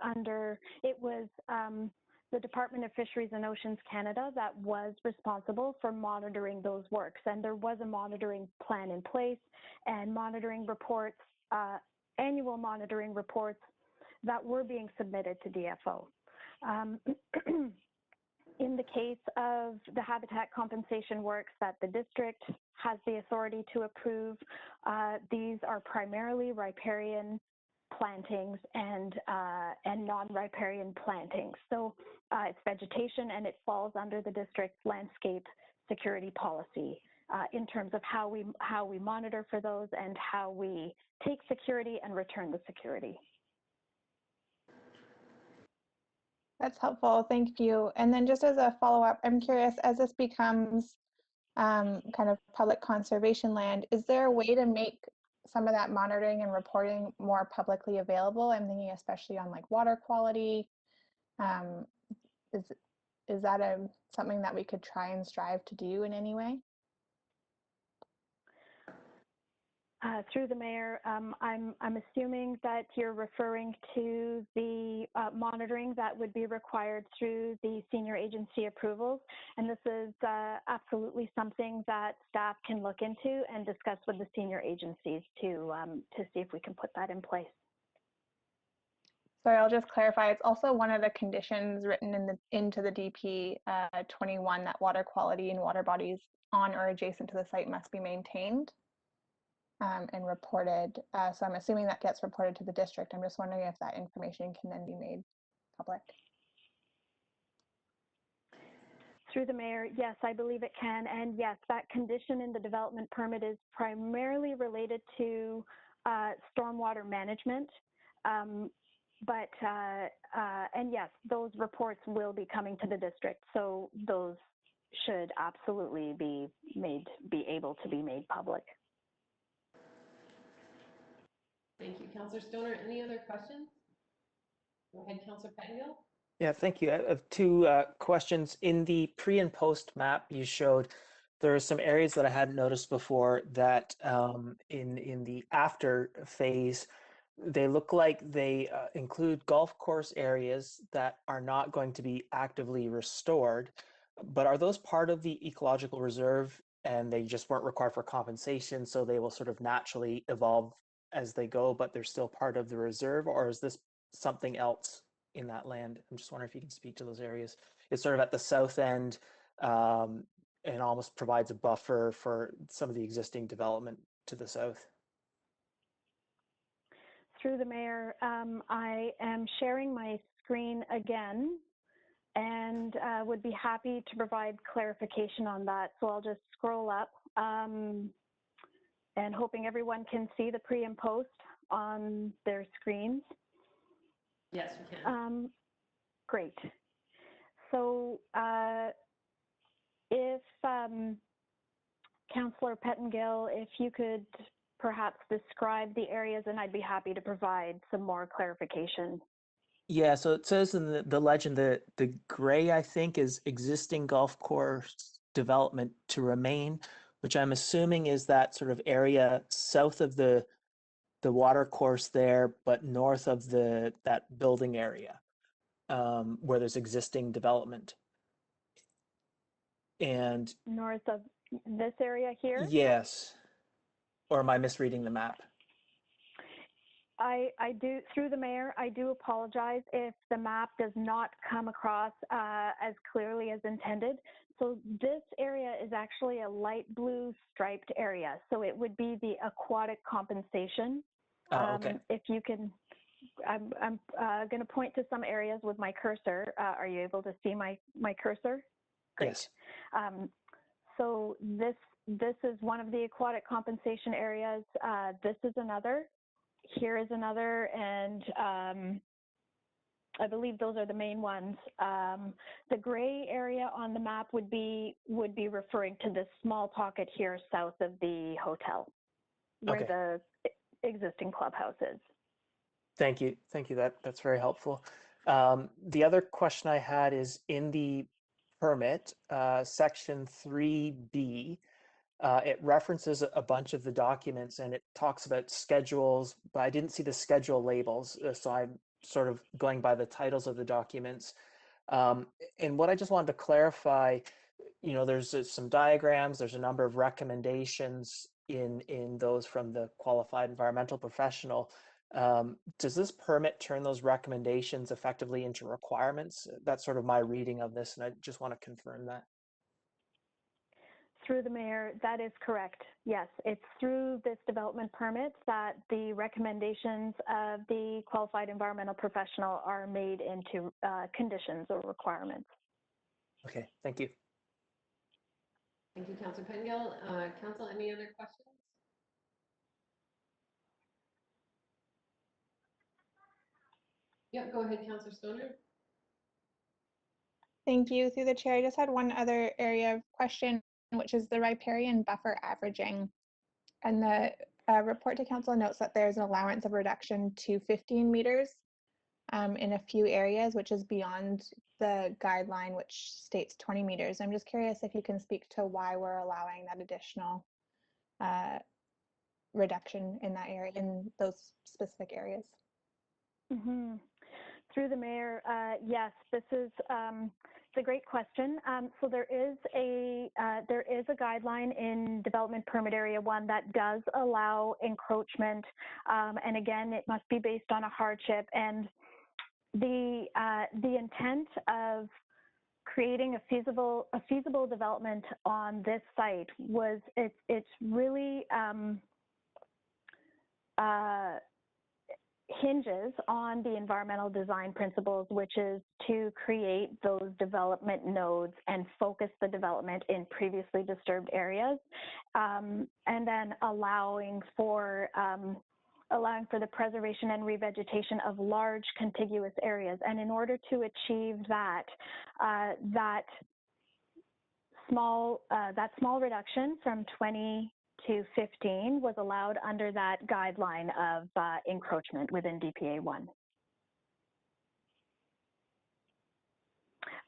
the Department of Fisheries and Oceans Canada that was responsible for monitoring those works. And there was a monitoring plan in place and monitoring reports, annual monitoring reports that were being submitted to DFO. In the case of the habitat compensation works that the district has the authority to approve, these are primarily riparian plantings and non-riparian plantings. So it's vegetation, and it falls under the district's landscape security policy in terms of how we monitor for those and how we take security and return the security. That's helpful. Thank you. And then just as a follow-up, I'm curious, as this becomes kind of public conservation land, is there a way to make some of that monitoring and reporting more publicly available? I'm thinking especially on like water quality. Is that something that we could try and strive to do in any way? Through the mayor, I'm assuming that you're referring to the monitoring that would be required through the senior agency approvals, and this is absolutely something that staff can look into and discuss with the senior agencies to see if we can put that in place. Sorry, I'll just clarify. It's also one of the conditions written into the DP 21 that water quality and water bodies on or adjacent to the site must be maintained and reported. So I'm assuming that gets reported to the district. I'm just wondering if that information can then be made public. Through the mayor, yes, I believe it can. And yes, that condition in the development permit is primarily related to stormwater management. And yes, those reports will be coming to the district. So those should absolutely be able to be made public. Thank you, Councillor Stoner. Any other questions? Go ahead, Councillor Pettengill. Yeah, thank you. I have two questions. In the pre and post map you showed, there are some areas that I hadn't noticed before that in the after phase, they look like they include golf course areas that are not going to be actively restored. But are those part of the ecological reserve and they just weren't required for compensation, so they will sort of naturally evolve as they go, but they're still part of the reserve? Or is this something else in that land? I'm just wondering if you can speak to those areas. It's sort of at the south end and almost provides a buffer for some of the existing development to the south. Through the mayor, I am sharing my screen again and would be happy to provide clarification on that. So I'll just scroll up and hoping everyone can see the pre and post on their screens. Yes, we can. Great. So if Councillor Pettengill, if you could perhaps describe the areas, and I'd be happy to provide some more clarification. Yeah, so it says in the legend that the gray, I think, is existing golf course development to remain, which I'm assuming is that sort of area south of the water course there, but north of that building area where there's existing development. And north of this area here? Yes. Or am I misreading the map? I do, through the mayor, I do apologize if the map does not come across as clearly as intended. So this area is actually a light blue striped area. So it would be the aquatic compensation. Okay. If you can, I'm going to point to some areas with my cursor. Are you able to see my cursor? Great. Yes. So this is one of the aquatic compensation areas. This is another. Here is another, and I believe those are the main ones. The gray area on the map would be referring to this small pocket here south of the hotel, where the existing clubhouse is. Thank you. Thank you. That's very helpful. The other question I had is in the permit, section 3B, it references a bunch of the documents and it talks about schedules, but I didn't see the schedule labels. So I'm sort of going by the titles of the documents. And what I just wanted to clarify, there's some diagrams, there's a number of recommendations in those from the qualified environmental professional. Does this permit turn those recommendations effectively into requirements? That's sort of my reading of this, and I just want to confirm that. Through the mayor, that is correct. Yes, it's through this development permit that the recommendations of the qualified environmental professional are made into conditions or requirements. Okay, thank you. Thank you, Councillor Pengill. Council, any other questions? Yeah, go ahead, Councillor Stoner. Thank you. Through the chair, I just had one other area of question, which is the riparian buffer averaging. And the report to council notes that there's an allowance of reduction to 15 meters in a few areas, which is beyond the guideline, which states 20 meters. I'm just curious if you can speak to why we're allowing that additional reduction in that area, in those specific areas. Mm-hmm. Through the mayor, yes, this is it's a great question. So there is a guideline in Development Permit Area 1 that does allow encroachment, and again, it must be based on a hardship. And the intent of creating a feasible development on this site was it's really hinges on the environmental design principles, which is to create those development nodes and focus the development in previously disturbed areas, and then allowing for the preservation and revegetation of large contiguous areas. And in order to achieve that, that small reduction from 20 to 15 was allowed under that guideline of encroachment within DPA 1.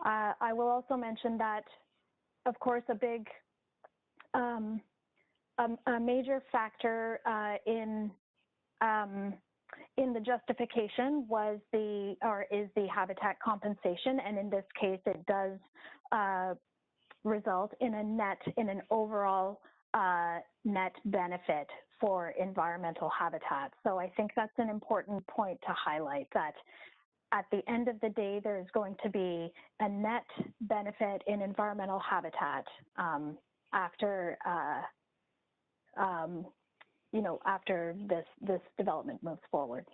I will also mention that, of course, a major factor in the justification is the habitat compensation, and in this case, it does result in an overall net benefit for environmental habitat. So I think that's an important point to highlight, that at the end of the day, there's going to be a net benefit in environmental habitat after after this development moves forward.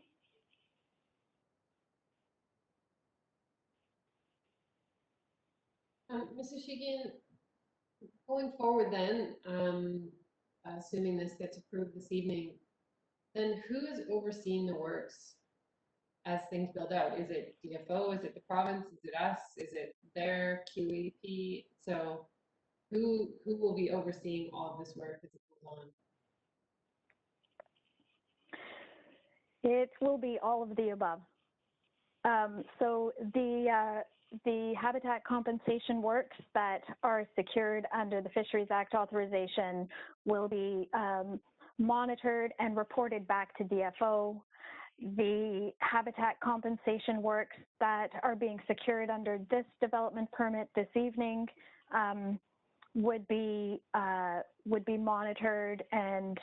Mr. Sheegan, going forward then, assuming this gets approved this evening, then who is overseeing the works as things build out? Is it DFO? Is it the province? Is it us? Is it their QEP? So who will be overseeing all of this work as it goes on? It will be all of the above. So the habitat compensation works that are secured under the Fisheries Act authorization will be monitored and reported back to DFO. The habitat compensation works that are being secured under this development permit this evening would be monitored and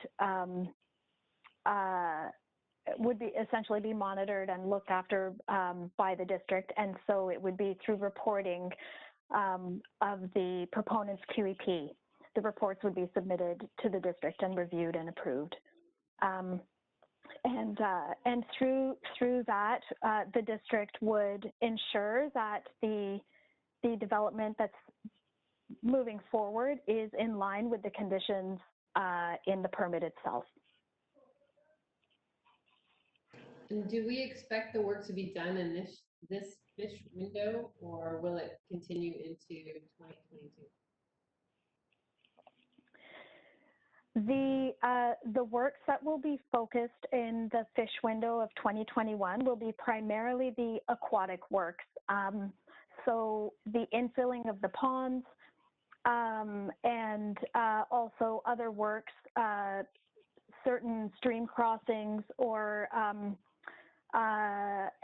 would be essentially be monitored and looked after by the district, and so it would be through reporting of the proponent's QEP. The reports would be submitted to the district and reviewed and approved. And through that, the district would ensure that the development that's moving forward is in line with the conditions in the permit itself. And do we expect the work to be done in this fish window, or will it continue into 2022? The works that will be focused in the fish window of 2021 will be primarily the aquatic works. So the infilling of the ponds and also other works, certain stream crossings or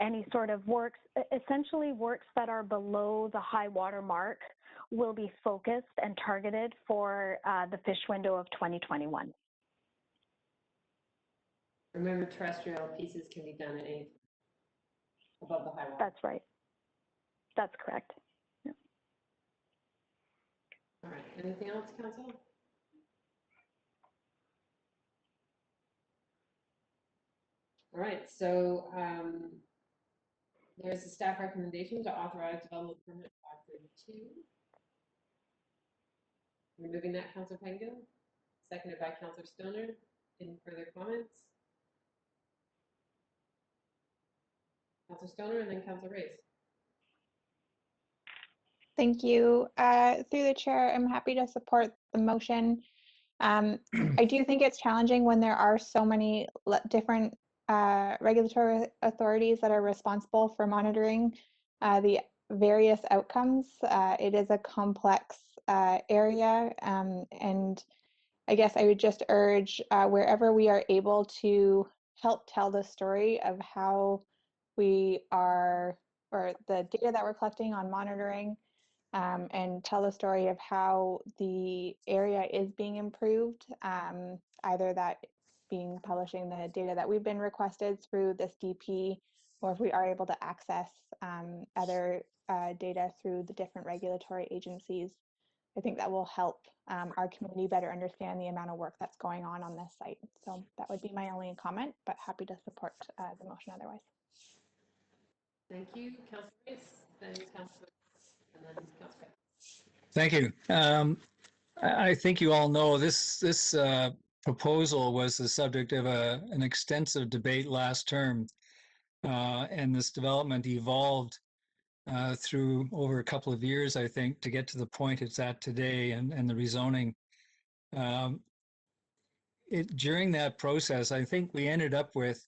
any sort of works, essentially works that are below the high water mark, will be focused and targeted for the fish window of 2021. Remember, terrestrial pieces can be done at any above the high water. That's right. That's correct. Yeah. All right, anything else, council? All right, so there's a staff recommendation to authorize development permit 532. Removing that, Councilor Pengil, seconded by Councilor Stoner. Any further comments? Councilor Stoner and then Councilor Reyes. Thank you. Through the chair, I'm happy to support the motion. I do think it's challenging when there are so many different regulatory authorities that are responsible for monitoring the various outcomes. It is a complex area, and I guess I would just urge wherever we are able to help tell the story of how we are, or the data that we're collecting on monitoring, and tell the story of how the area is being improved, either that being publishing the data that we've been requested through this DP, or if we are able to access other data through the different regulatory agencies. I think that will help our community better understand the amount of work that's going on this site. So that would be my only comment, but happy to support the motion otherwise. Thank you, Councilor Reyes, then Councilor, and then Councilor. Thank you. I think you all know this proposal was the subject of an extensive debate last term, and this development evolved through over a couple of years, I think, to get to the point it's at today and the rezoning. During that process, I think we ended up with,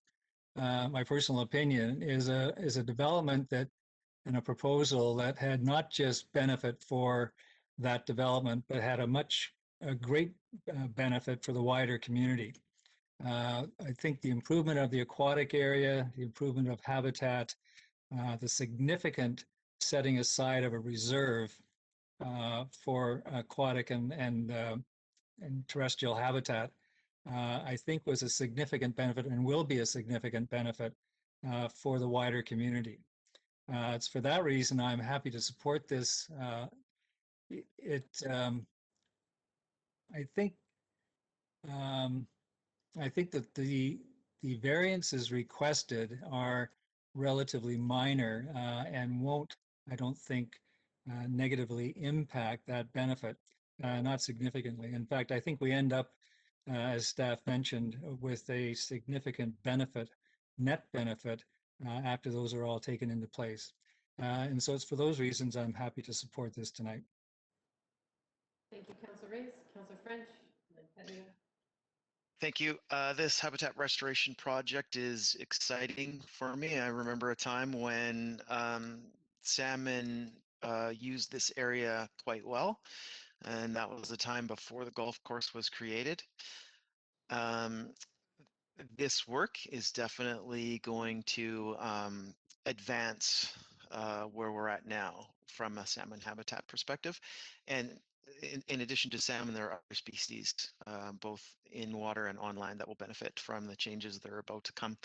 my personal opinion, is a development that, and a proposal that had not just benefit for that development, but had a great benefit for the wider community. I think the improvement of the aquatic area, the improvement of habitat, the significant setting aside of a reserve for aquatic and terrestrial habitat, I think was a significant benefit and will be a significant benefit for the wider community. It's for that reason I'm happy to support this. I think that the variances requested are relatively minor and won't, I don't think, negatively impact that benefit, not significantly. In fact, I think we end up, as staff mentioned, with a significant benefit, net benefit, after those are all taken into place. And so it's for those reasons I'm happy to support this tonight. Thank you, Councilor Reyes, Councilor French, and then Pettigrew. Thank you. This habitat restoration project is exciting for me. I remember a time when salmon used this area quite well, and that was the time before the golf course was created. This work is definitely going to advance where we're at now from a salmon habitat perspective. And in addition to salmon, there are other species, both in water and on land, that will benefit from the changes that are about to come.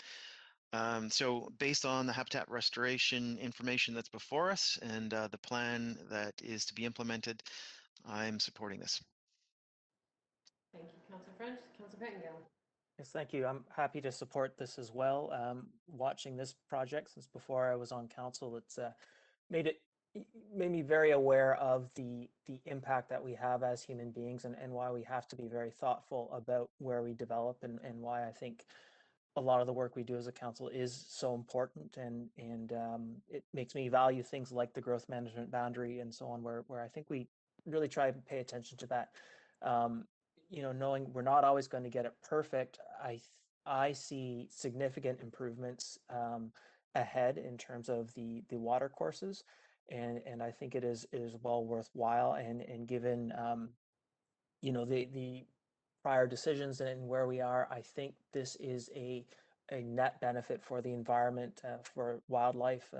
So based on the habitat restoration information that's before us and the plan that is to be implemented, I'm supporting this. Thank you, Councilor French, Councilor Pettigrew. Yes, thank you. I'm happy to support this as well. Watching this project since before I was on council, it's made me very aware of the impact that we have as human beings and why we have to be very thoughtful about where we develop and why I think a lot of the work we do as a council is so important, and it makes me value things like the growth management boundary and so on, where I think we really try and pay attention to that. Knowing we're not always going to get it perfect, I see significant improvements ahead in terms of the water courses, and I think it is well worthwhile. And given the prior decisions and where we are, I think this is a a net benefit for the environment, for wildlife,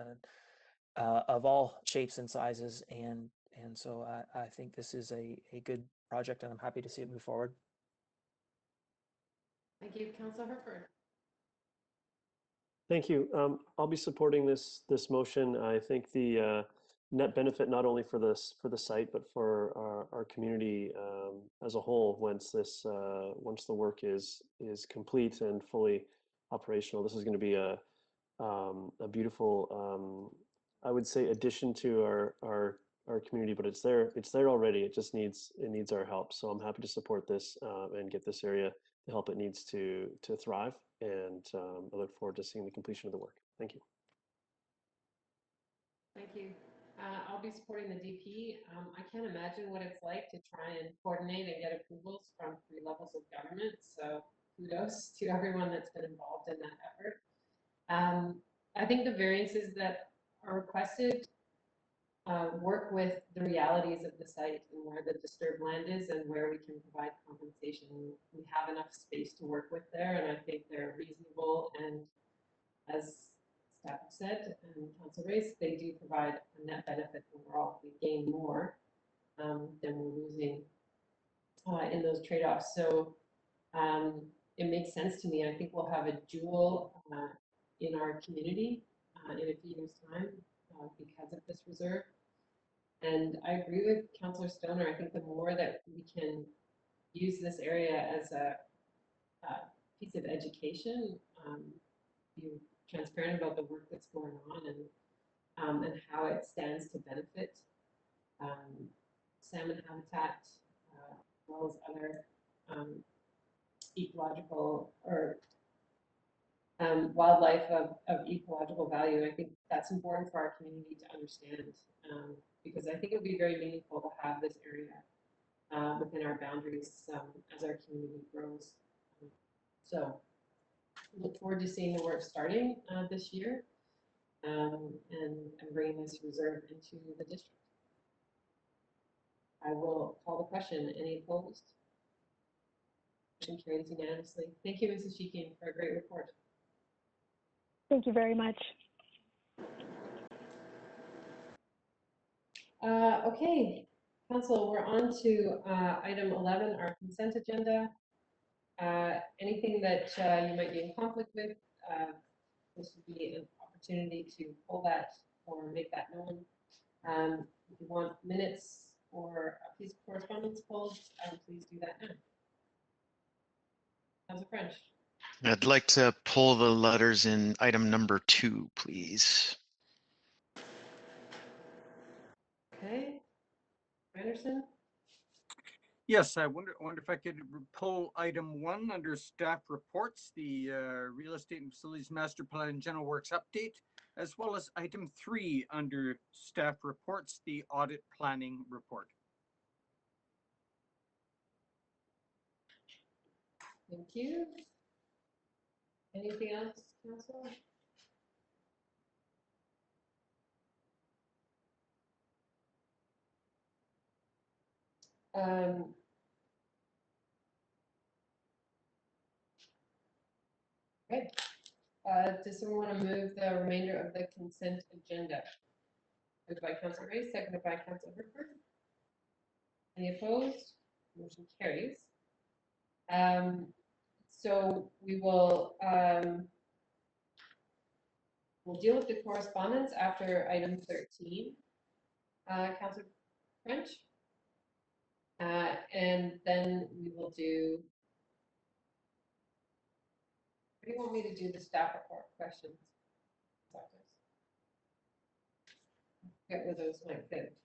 of all shapes and sizes. And so I think this is a good project, and I'm happy to see it move forward. Thank you, Councillor Herford. Thank you. I'll be supporting this motion. I think the net benefit not only for the site but for our community as a whole once the work is complete and fully operational. This is going to be a beautiful I would say addition to our community, but it's there already. It just needs our help. So I'm happy to support this and get this area the help it needs to thrive. And I look forward to seeing the completion of the work. Thank you. Thank you. I'll be supporting the DP. I can't imagine what it's like to try and coordinate and get approvals from 3 levels of government. So kudos to everyone that's been involved in that effort. I think the variances that are requested work with the realities of the site and where the disturbed land is and where we can provide compensation. We have enough space to work with there, and I think they're reasonable. And as staff said, and Council Race, they do provide a net benefit overall. We gain more than we're losing in those trade-offs. So it makes sense to me. I think we'll have a jewel in our community in a few years' time because of this reserve. And I agree with Councillor Stoner. I think the more that we can use this area as a piece of education, be transparent about the work that's going on and how it stands to benefit salmon habitat as well as other ecological or wildlife of ecological value. I think that's important for our community to understand because I think it would be very meaningful to have this area within our boundaries as our community grows. So look forward to seeing the work starting this year and bringing this reserve into the district. I will call the question. Any opposed? Motion carries unanimously. Thank you, Mrs. Sheekin, for a great report. Thank you very much. Okay, Council, we're on to item 11, our consent agenda. Anything that you might be in conflict with, this would be an opportunity to pull that or make that known. If you want minutes or a piece of correspondence pulled, please do that now. Councilor French. I'd like to pull the letters in item number 2, please. Okay, Anderson. Yes, I wonder if I could pull item 1 under staff reports, the real estate and facilities master plan and general works update, as well as item 3 under staff reports, the audit planning report. Thank you. Anything else, Council? Okay. Does someone want to move the remainder of the consent agenda? Moved by Councilor Ray, seconded by Councilor Herford. Any opposed? Motion carries. So we will we'll deal with the correspondence after item 13. Councilor French. And then we will do. What do you want me to do the staff report questions? Get where those might fit.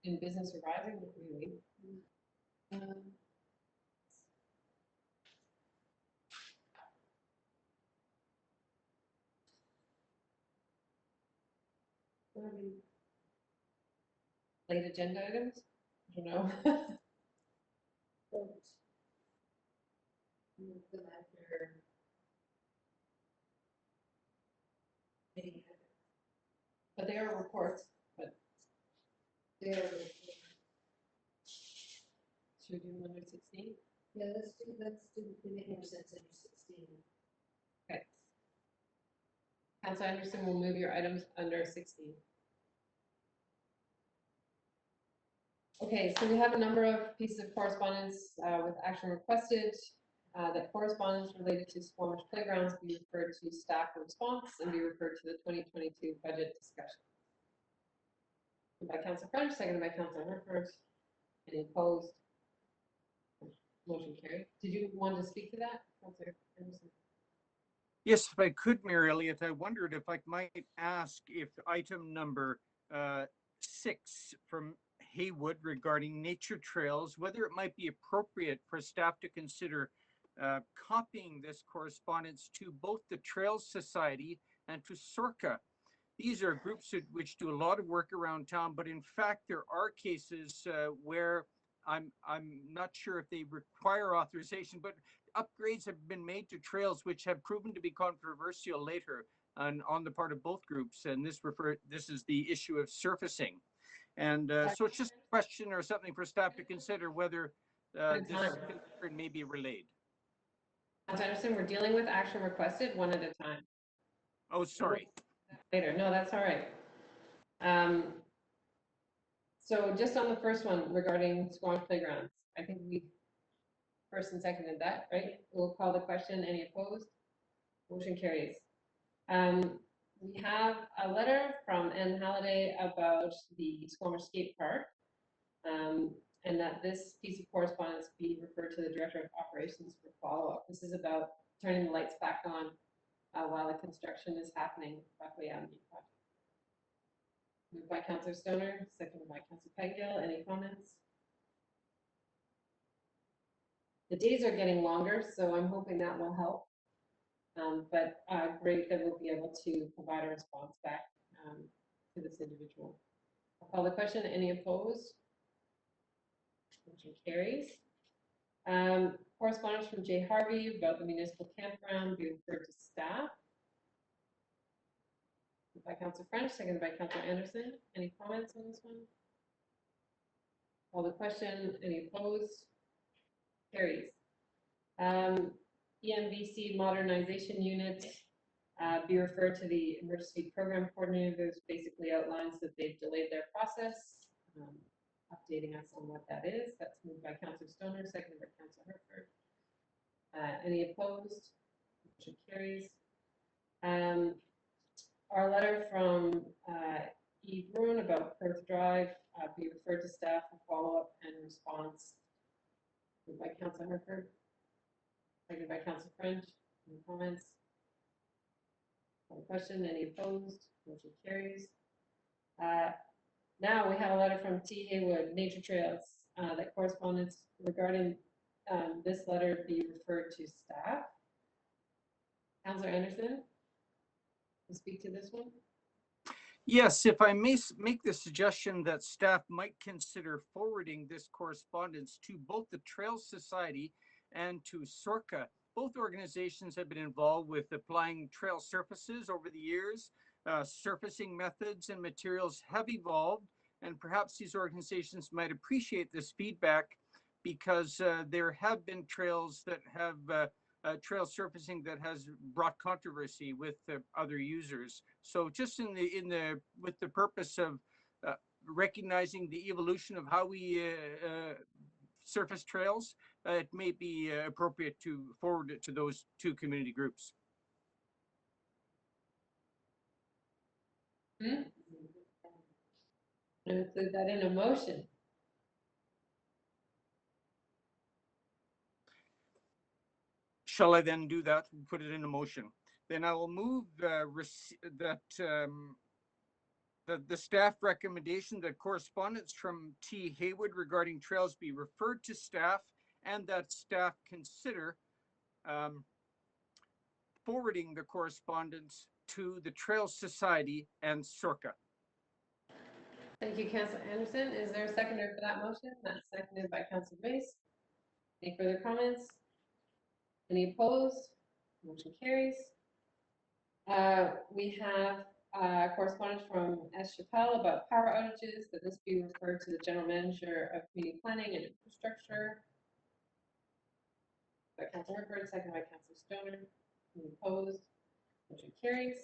In business surviving, not really. Late agenda items? I don't know. But they are reports, but they are. Should we do them under 16? Yeah, let's do, it make more sense under 16. Okay. Councilor Anderson will move your items under 16. Okay, so we have a number of pieces of correspondence with action requested. That correspondence related to Squamish Playgrounds be referred to staff for response and be referred to the 2022 budget discussion. Moved by Councilor French, seconded by Councilor Herford. Any opposed? Motion carried. Did you want to speak to that, Councilor Anderson? Yes, if I could, Mayor Elliott, I wondered if I might ask if item number 6 from Haywood regarding nature trails, whether it might be appropriate for staff to consider copying this correspondence to both the Trails Society and to SORCA. These are groups which do a lot of work around town, but in fact, there are cases where I'm not sure if they require authorization, but upgrades have been made to trails which have proven to be controversial later on the part of both groups. And this is the issue of surfacing. So it's just a question or something for staff to consider whether this concern may be relayed. Councilor Anderson, we're dealing with action requested one at a time. Oh, sorry. Later, no, that's all right. So just on the first one regarding Squamish Playgrounds, I think we first and seconded that, right? We'll call the question. Any opposed? Motion carries. We have a letter from Ann Halliday about the Squamish Skate Park, and that this piece of correspondence be referred to the Director of Operations for follow-up. This is about turning the lights back on while the construction is happening. Buckley Avenue project. Moved by Councilor Stoner, seconded by Councilor Petgill. Any comments? The days are getting longer, so I'm hoping that will help. But great that we'll be able to provide a response back to this individual. I'll call the question. Any opposed? Motion carries. Correspondence from Jay Harvey about the municipal campground be referred to staff. By Councilor French, seconded by Councilor Anderson. Any comments on this one? Call the question. Any opposed? Carries. EMVC modernization unit be referred to the emergency program coordinator. This basically outlines that they've delayed their process, updating us on what that is. That's moved by Councilor Stoner, seconded by Councilor Herford. Any opposed? Motion carries. Our letter from Eve Bruin about Perth Drive be referred to staff for follow-up and response. Moved by Councilor Herford, seconded by Councilor French. Any comments? Question? Any opposed? Motion carries. Now we have a letter from T. Haywood, Nature Trails, that correspondence regarding this letter be referred to staff. Councilor Anderson, to speak to this one. Yes, if I may make the suggestion that staff might consider forwarding this correspondence to both the Trails Society and to SORCA. Both organizations have been involved with applying trail surfaces over the years. Surfacing methods and materials have evolved, and perhaps these organizations might appreciate this feedback because there have been trails that have trail surfacing that has brought controversy with other users. So just with the purpose of recognizing the evolution of how we surface trails, it may be appropriate to forward it to those two community groups. Include that in a motion. Shall I then do that and put it in a motion? Then I will move that the staff recommendation that correspondence from T. Haywood regarding trails be referred to staff, and that staff consider forwarding the correspondence to the Trails Society and SORCA. Thank you, Councilor Anderson. Is there a seconder for that motion? That's seconded by Councilor Bass. Any further comments? Any opposed? Motion carries. We have correspondence from S. Chappelle about power outages, that this be referred to the General Manager of Community Planning and Infrastructure. By Councilor Herford, seconded by Councilor Stoner. Any opposed? Motion carries.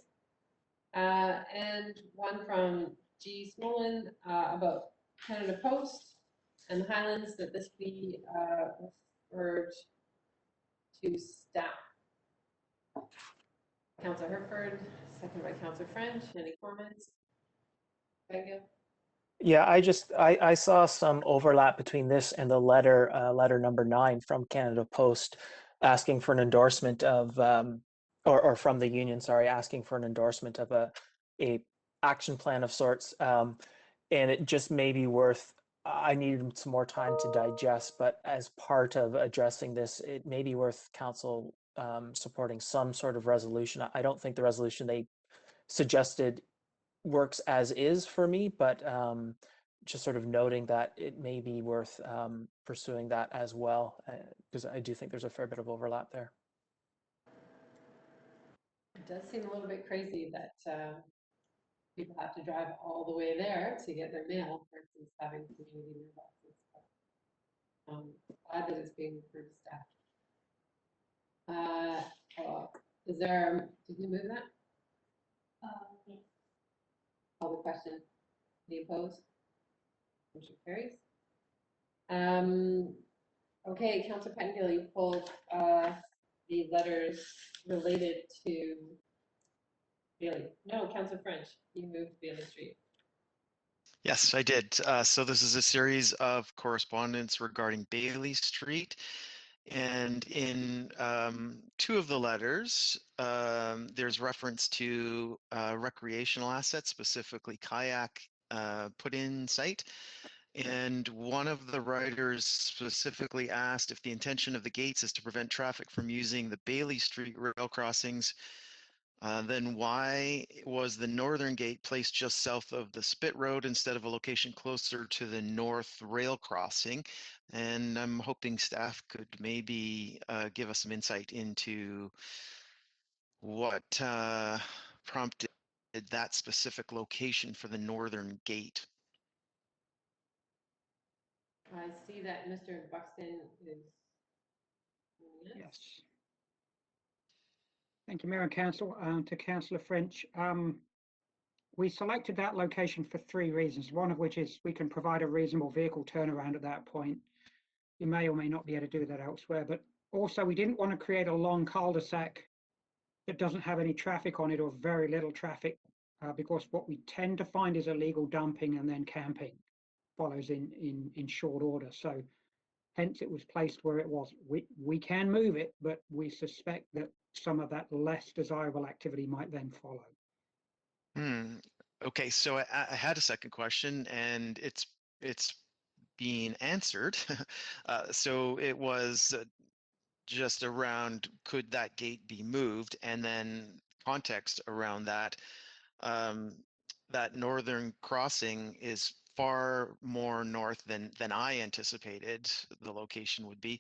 And one from G. Smolin about Canada Post and the Highlands, that this be referred to staff. Councillor Herford, second by Councillor French. Any comments? Thank you. Yeah, I saw some overlap between this and the letter, letter number 9 from Canada Post, asking for an endorsement of, or from the union, sorry, asking for an endorsement of a action plan of sorts. And it just may be worth, I needed some more time to digest, but as part of addressing this, it may be worth council supporting some sort of resolution. I don't think the resolution they suggested works as is for me, but just sort of noting that it may be worth pursuing that as well, because I do think there's a fair bit of overlap there. It does seem a little bit crazy that people have to drive all the way there to get their mail versus having community mailboxes. Glad that it's being referred to staff. Is there, did you move that? Yes. Call the question. Any opposed? Motion carries. Okay, Councillor Pettengill, you pulled the letters related to Bailey. No, Councillor French, you moved Bailey Street. Yes, I did. So this is a series of correspondence regarding Bailey Street. And in 2 of the letters, there's reference to recreational assets, specifically kayak put-in site. And one of the writers specifically asked if the intention of the gates is to prevent traffic from using the Bailey Street rail crossings, then why was the northern gate placed just south of the Spit Road instead of a location closer to the north rail crossing? And I'm hoping staff could maybe give us some insight into what prompted that specific location for the northern gate. I see that Mr. Buxton is. Yes. Thank you, Mayor and Council. To Councillor French, we selected that location for 3 reasons, one of which is we can provide a reasonable vehicle turnaround at that point. You may or may not be able to do that elsewhere, but also we didn't want to create a long cul-de-sac that doesn't have any traffic on it or very little traffic, because what we tend to find is illegal dumping and then camping follows in short order. So hence it was placed where it was. We can move it, but we suspect that some of that less desirable activity might then follow. Okay, so I had a second question, and it's being answered. So it was just around, could that gate be moved, and then context around that. That northern crossing is far more north than I anticipated the location would be,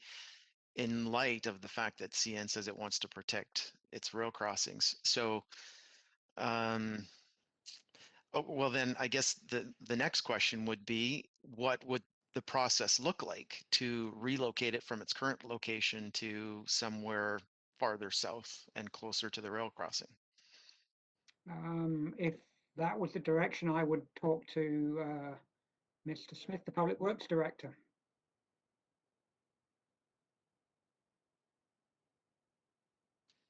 in light of the fact that CN says it wants to protect its rail crossings. So well, then I guess the next question would be, what would the process look like to relocate it from its current location to somewhere farther south and closer to the rail crossing? If that was the direction, I would talk to Mr. Smith, the Public Works Director.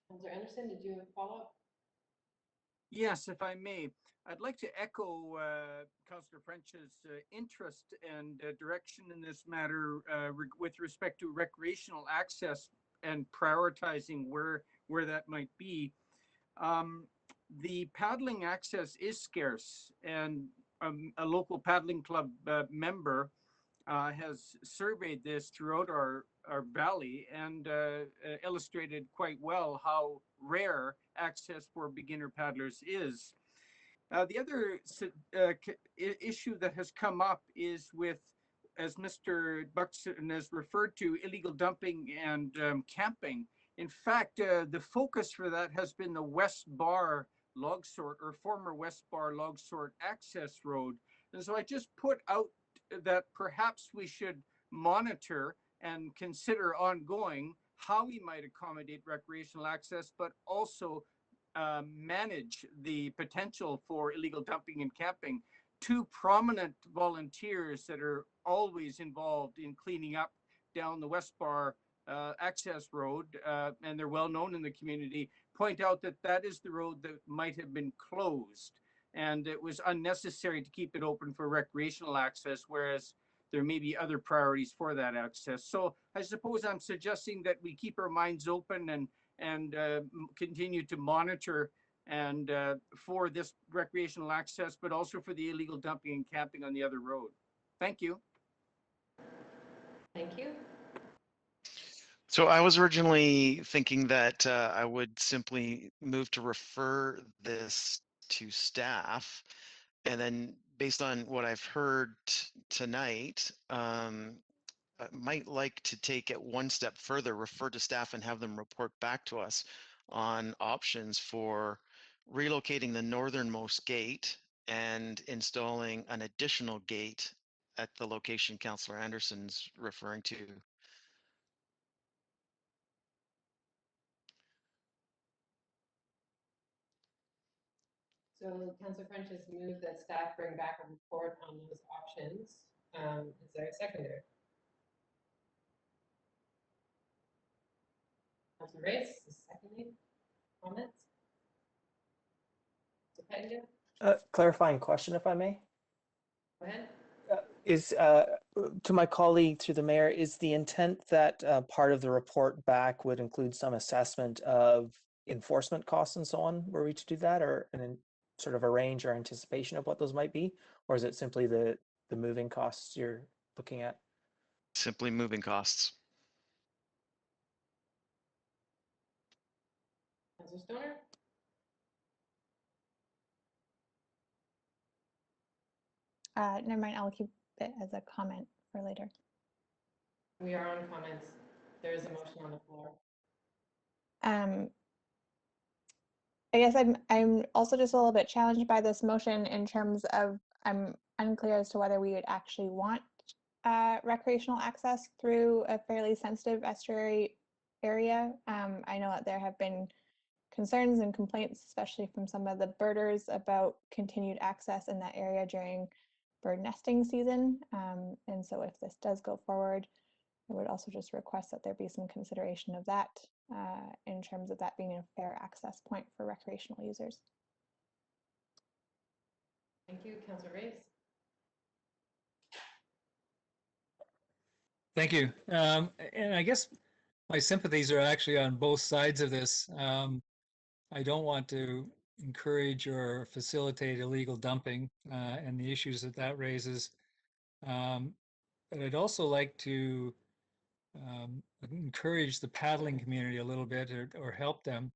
Councillor Anderson, did you have a follow-up? Yes, if I may. I'd like to echo Councillor French's interest and direction in this matter with respect to recreational access and prioritizing where that might be. The paddling access is scarce, and a local paddling club member has surveyed this throughout our valley and illustrated quite well how rare access for beginner paddlers is. The other issue that has come up is with, as Mr. Buxton has referred to, illegal dumping and camping. In fact, the focus for that has been the West Bar log sort, or former West Bar log sort access road. And so I just put out that perhaps we should monitor and consider ongoing how we might accommodate recreational access, but also manage the potential for illegal dumping and camping. Two prominent volunteers that are always involved in cleaning up down the West Bar access road, and they're well known in the community, point out that that is the road that might have been closed, and it was unnecessary to keep it open for recreational access, whereas there may be other priorities for that access. So I suppose I'm suggesting that we keep our minds open and continue to monitor and for this recreational access, but also for the illegal dumping and camping on the other road. Thank you. Thank you. So I was originally thinking that I would simply move to refer this to staff, and then based on what I've heard tonight, I might like to take it one step further, refer to staff and have them report back to us on options for relocating the northernmost gate and installing an additional gate at the location Councillor Anderson's referring to. So Councillor French has moved that staff bring back a report on those options. Is there a seconder? Councillor Reyes is seconding. Comments? Mr. Pettingill? Clarifying question, if I may. Go ahead. Is to my colleague through the mayor, is the intent that part of the report back would include some assessment of enforcement costs and so on, were we to do that, or sort of a range or anticipation of what those might be, or is it simply the moving costs you're looking at? Simply moving costs. Councillor Stoner? Never mind, I'll keep it as a comment for later. We are on comments. There is a motion on the floor. I guess I'm also just a little bit challenged by this motion in terms of I'm unclear as to whether we would actually want recreational access through a fairly sensitive estuary area. I know that there have been concerns and complaints, especially from some of the birders, about continued access in that area during bird nesting season. And so if this does go forward, I would also just request that there be some consideration of that in terms of that being a fair access point for recreational users. Thank you. Councillor Reyes? Thank you. And I guess my sympathies are actually on both sides of this. I don't want to encourage or facilitate illegal dumping and the issues that that raises. But I'd also like to encourage the paddling community a little bit or help them.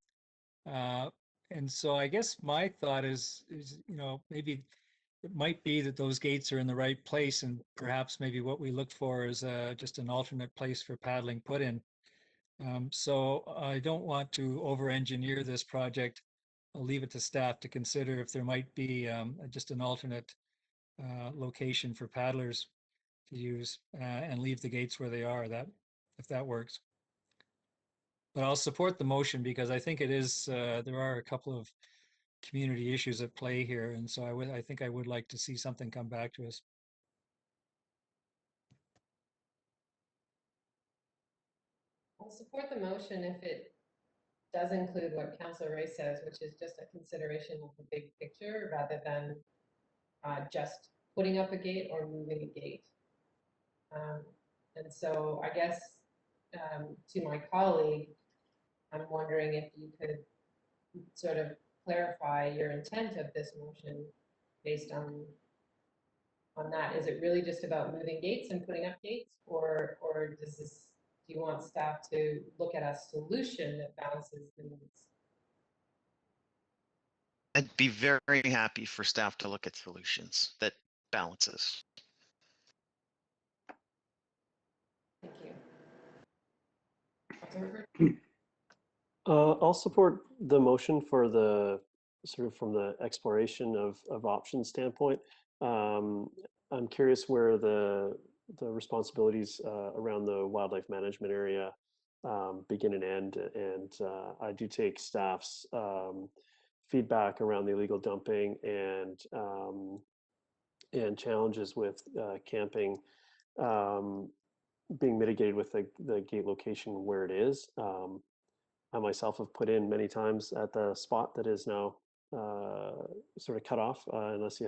And so I guess my thought is, you know, maybe it might be that those gates are in the right place, and perhaps maybe what we look for is just an alternate place for paddling put in. So I don't want to over-engineer this project. I'll leave it to staff to consider if there might be just an alternate location for paddlers to use and leave the gates where they are, if that works. But I'll support the motion because I think it is, there are a couple of community issues at play here. And so I think I would like to see something come back to us. I'll support the motion if it does include what Councillor Ray says, which is just a consideration of the big picture rather than just putting up a gate or moving a gate. And so I guess to my colleague, I'm wondering if you could sort of clarify your intent of this motion based on that. Is it really just about moving gates and putting up gates, or does this, do you want staff to look at a solution that balances the needs? I'd be very happy for staff to look at solutions that balances. Thank you. Councilor Rupert? I'll support the motion for the sort of from the exploration of options standpoint. I'm curious where the responsibilities around the wildlife management area begin and end. And I do take staff's feedback around the illegal dumping and challenges with camping being mitigated with the gate location where it is. I myself have put in many times at the spot that is now sort of cut off unless you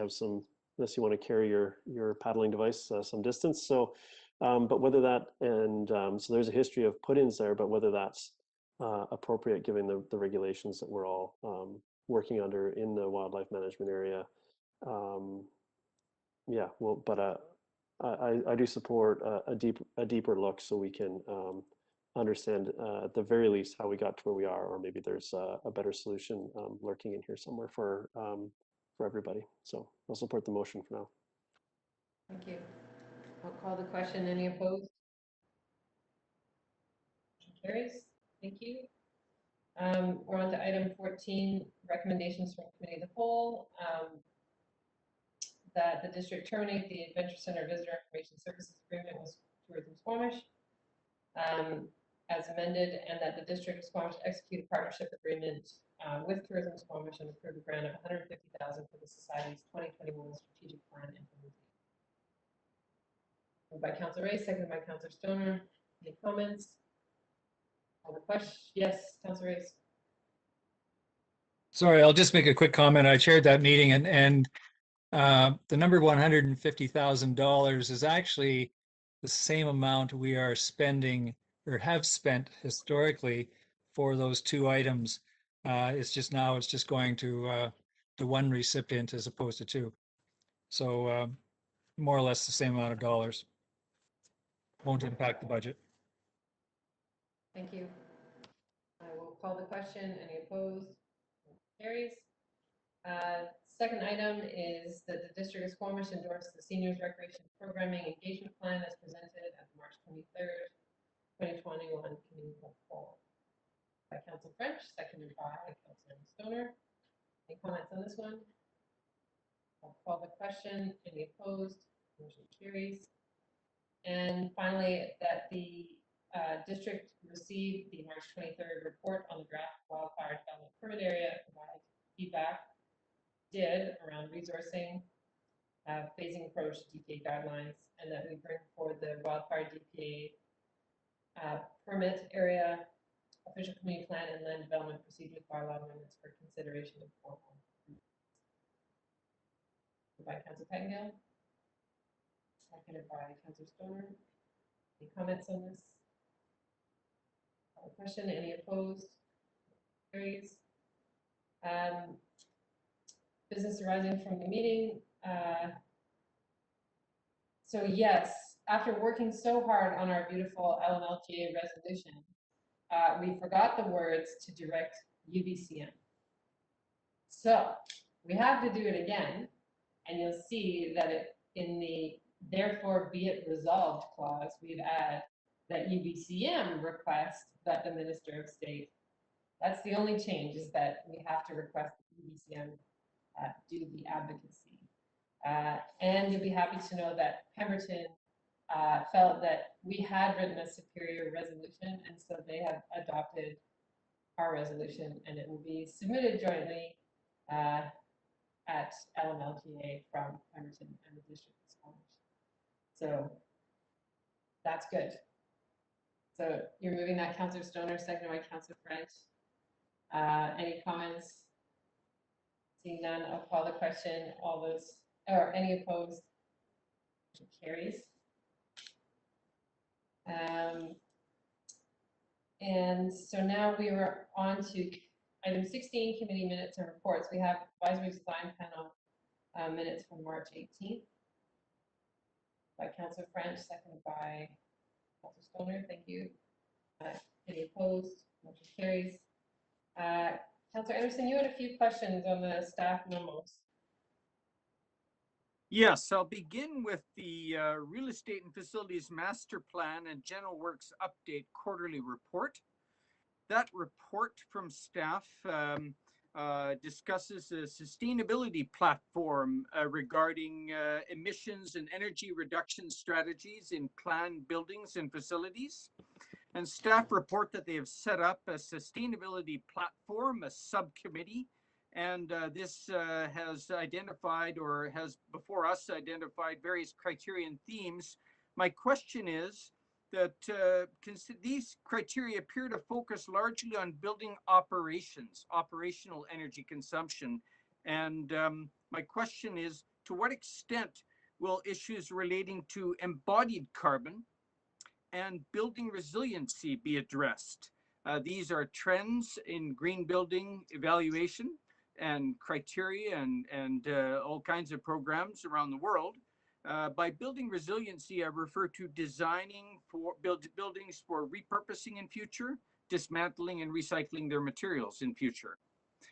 want to carry your paddling device some distance. So, but whether that so there's a history of put-ins there, but whether that's appropriate given the regulations that we're all working under in the wildlife management area. Yeah, well, but I do support a deeper look so we can understand at the very least how we got to where we are, or maybe there's a better solution lurking in here somewhere for everybody. So I'll support the motion for now. Thank you. I'll call the question. Any opposed? Motion carries. Thank you. We're on to item 14, recommendations from committee of the whole. That the district terminate the Adventure Center Visitor Information Services Agreement with Tourism Squamish as amended, and that the district of Squamish execute a partnership agreement with Tourism Squamish and approve a grant of $150,000 for the Society's 2021 strategic plan implementation. Moved by Councillor Ray, seconded by Councillor Stoner. Any comments? All the question? Yes, Councillor Ray. Sorry, I'll just make a quick comment. I chaired that meeting, and the number $150,000 is actually the same amount we are spending or have spent historically for those two items. It's just going to one recipient as opposed to two. So more or less the same amount of dollars. Won't impact the budget. Thank you. I will call the question. Any opposed? Carries. Second item is that the District of Squamish endorse the Seniors Recreation Programming Engagement Plan as presented at the March 23rd, 2021 Committee of the Whole. By Council French, seconded by Councilor Stoner. Any comments on this one? I'll call the question. Any opposed? Motion carries. And finally, that the district received the March 23rd report on the draft wildfire development permit area, provide feedback around resourcing, phasing approach to DPA guidelines, and that we bring forward the wildfire DPA permit area, official community plan, and land development procedures bylaw amendments for consideration of formal. By Councilor Pettingill, seconded by Councilor Stoner. Any comments on this? Question? Any opposed? Carries. Business arising from the meeting. So yes, after working so hard on our beautiful LMLTA resolution, we forgot the words to direct UBCM. So we have to do it again, and you'll see that in the therefore be it resolved clause, we've added that UBCM request that the Minister of State. That's the only change, is that we have to request that UBCM do the advocacy. And you'll be happy to know that Pemberton felt that we had written a superior resolution, and so they have adopted our resolution, and it will be submitted jointly at LMLTA from Pemberton and the District of Squamish. So that's good. So you're moving that, Councillor Stoner, seconded by Councillor French. Any comments? Seeing none, I'll call the question. All those, or any opposed? Motion carries. And so now we are on to item 16, committee minutes and reports. We have advisory design panel minutes from March 18th by Councillor French, seconded by Councillor Stoner. Thank you. Any opposed? Motion carries. Councillor Anderson, you had a few questions on the staff memos. Yes, I'll begin with the Real Estate and Facilities Master Plan and General Works Update Quarterly Report. That report from staff discusses a sustainability platform regarding emissions and energy reduction strategies in planned buildings and facilities. And staff report that they have set up a sustainability platform, a subcommittee, and this has identified, or has before us identified, various criteria and themes. My question is that these criteria appear to focus largely on building operations, operational energy consumption. And my question is, to what extent will issues relating to embodied carbon and building resiliency be addressed? These are trends in green building evaluation and criteria and all kinds of programs around the world. By building resiliency, I refer to designing for buildings for repurposing in future, dismantling and recycling their materials in future.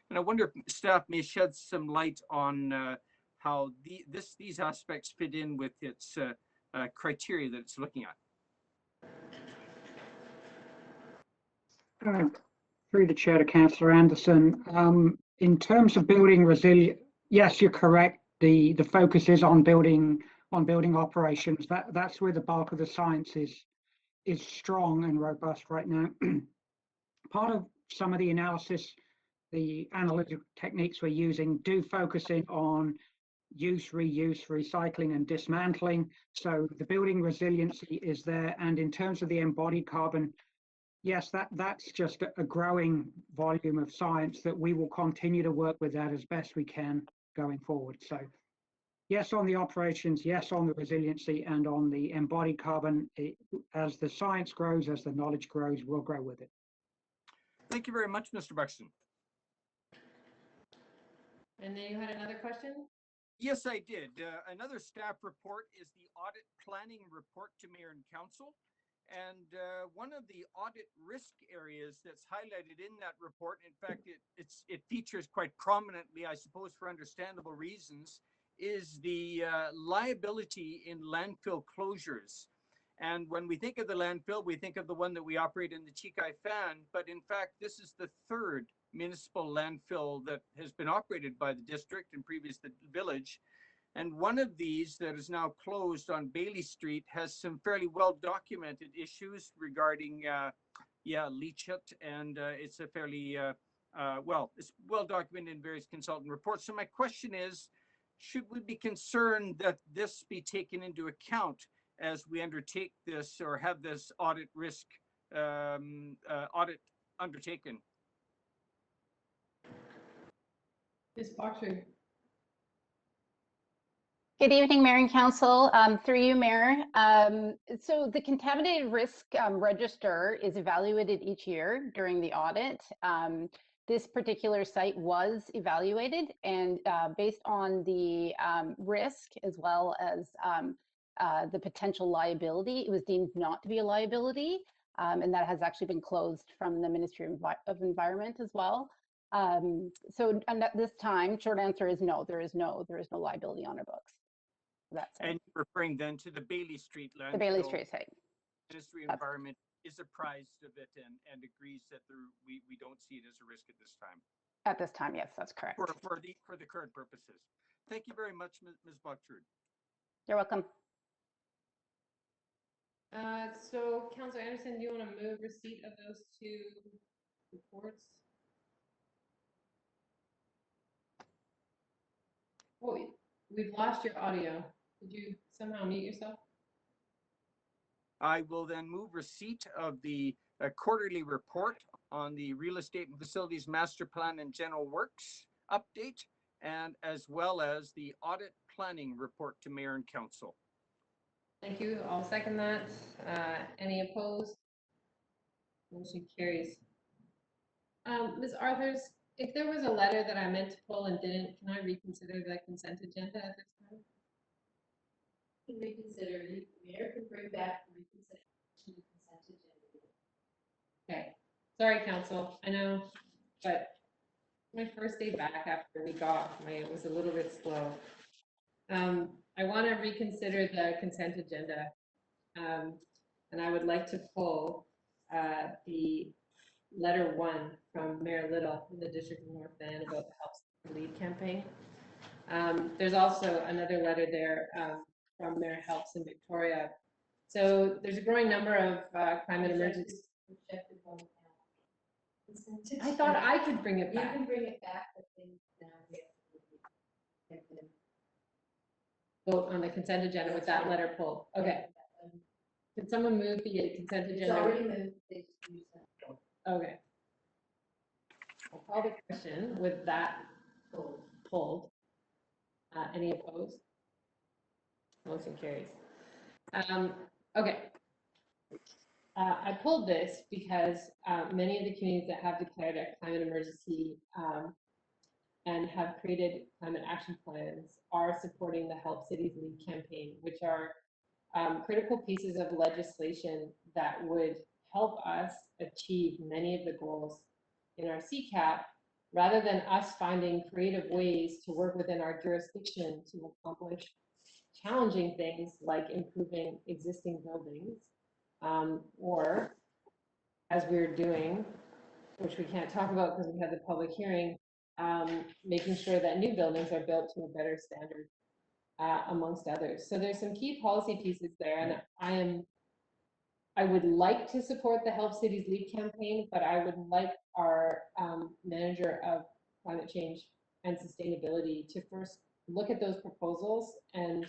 And I wonder if staff may shed some light on how these aspects fit in with its criteria that it's looking at. Through the chair to Councillor Anderson, in terms of building resilience, yes, you're correct. The focus is on building operations. That's where the bulk of the science is strong and robust right now. Part of some of the analysis, the analytical techniques we're using do focus in on use, reuse, recycling, and dismantling. So the building resiliency is there. And in terms of the embodied carbon, yes, that's just a growing volume of science that we will continue to work with that as best we can going forward. So yes, on the operations, yes, on the resiliency, and on the embodied carbon, as the science grows, as the knowledge grows, we'll grow with it. Thank you very much, Mr. Buxton. And then you had another question? Yes, I did. Another staff report is the audit planning report to Mayor and Council. And one of the audit risk areas that's highlighted in that report, in fact, it features quite prominently, I suppose for understandable reasons, is the liability in landfill closures. And when we think of the landfill, we think of the one that we operate in the Chikai Fan, but in fact, this is the third municipal landfill that has been operated by the district and previous the village. And one of these that is now closed on Bailey Street has some fairly well documented issues regarding leachate, and it's a fairly it's well documented in various consultant reports. So my question is, should we be concerned that this be taken into account as we undertake this or have this audit risk audit undertaken? Ms. Boxer. Good evening, Mayor and Council. Through you, Mayor. So the contaminated risk register is evaluated each year during the audit. This particular site was evaluated, and based on the risk as well as the potential liability, it was deemed not to be a liability, and that has actually been closed from the Ministry of Environment as well. So at this time, short answer is no. There is no liability on our books. That's and referring then to the Bailey Street landfill. The Bailey Street site. Ministry of Environment is apprised of it and agrees that we don't see it as a risk at this time. At this time, yes, that's correct. For the current purposes. Thank you very much, Ms. Bucktrud. You're welcome. So, Councillor Anderson, do you want to move receipt of those two reports? Oh, we've lost your audio. Did you somehow mute yourself? I will then move receipt of the quarterly report on the Real Estate and Facilities Master Plan and General Works update, and as well as the audit planning report to Mayor and Council. Thank you. I'll second that. Any opposed? Motion carries. Ms. Arthurs, if there was a letter that I meant to pull and didn't, can I reconsider the consent agenda at this time? You can reconsider. The mayor can bring back the reconsideration of the consent agenda. Okay. Sorry, Council. I know, but my first day back after a week off, it was a little bit slow. I want to reconsider the consent agenda, and I would like to pull the letter 1 from Mayor Little in the District of North Van about the Help Lead campaign. There's also another letter there from Mayor Helps in Victoria So there's a growing number of climate emergencies. I thought I could bring it You back. can bring it back, but then now we have to Vote on the consent agenda with that letter pulled. Okay. Can someone move the consent It's agenda? already moved. They just use that. Okay. I'll call the question with that pulled. Any opposed? Motion carries. Okay. I pulled this because many of the communities that have declared a climate emergency and have created climate action plans are supporting the Help Cities Lead campaign, which are critical pieces of legislation that would help us achieve many of the goals in our CCAP, rather than us finding creative ways to work within our jurisdiction to accomplish challenging things like improving existing buildings, or as we're doing, which we can't talk about because we have the public hearing, making sure that new buildings are built to a better standard, amongst others. So there's some key policy pieces there, and I would like to support the Help Cities Lead campaign, but I would like our manager of climate change and sustainability to first look at those proposals and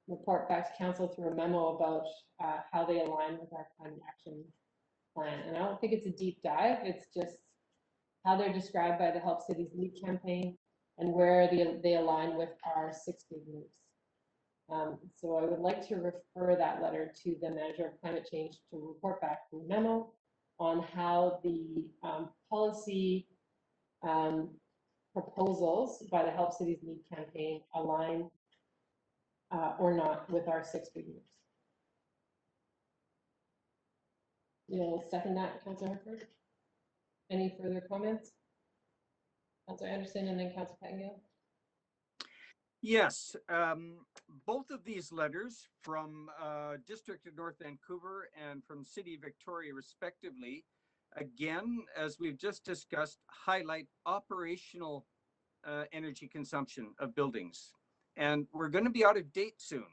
report back to council through a memo about how they align with our climate action plan. And I don't think it's a deep dive, it's just how they're described by the Help Cities Lead campaign and where they align with our 6 big moves. So I would like to refer that letter to the manager of climate change to report back through memo on how the policy proposals by the Help Cities Lead campaign align or not with our 6 big moves. You'll second that, Councillor Hartford? Any further comments? Councillor Anderson and then Councillor Pettingill? Yes, both of these letters from District of North Vancouver and from City of Victoria respectively, again, as we've just discussed, highlight operational energy consumption of buildings. And we're going to be out of date soon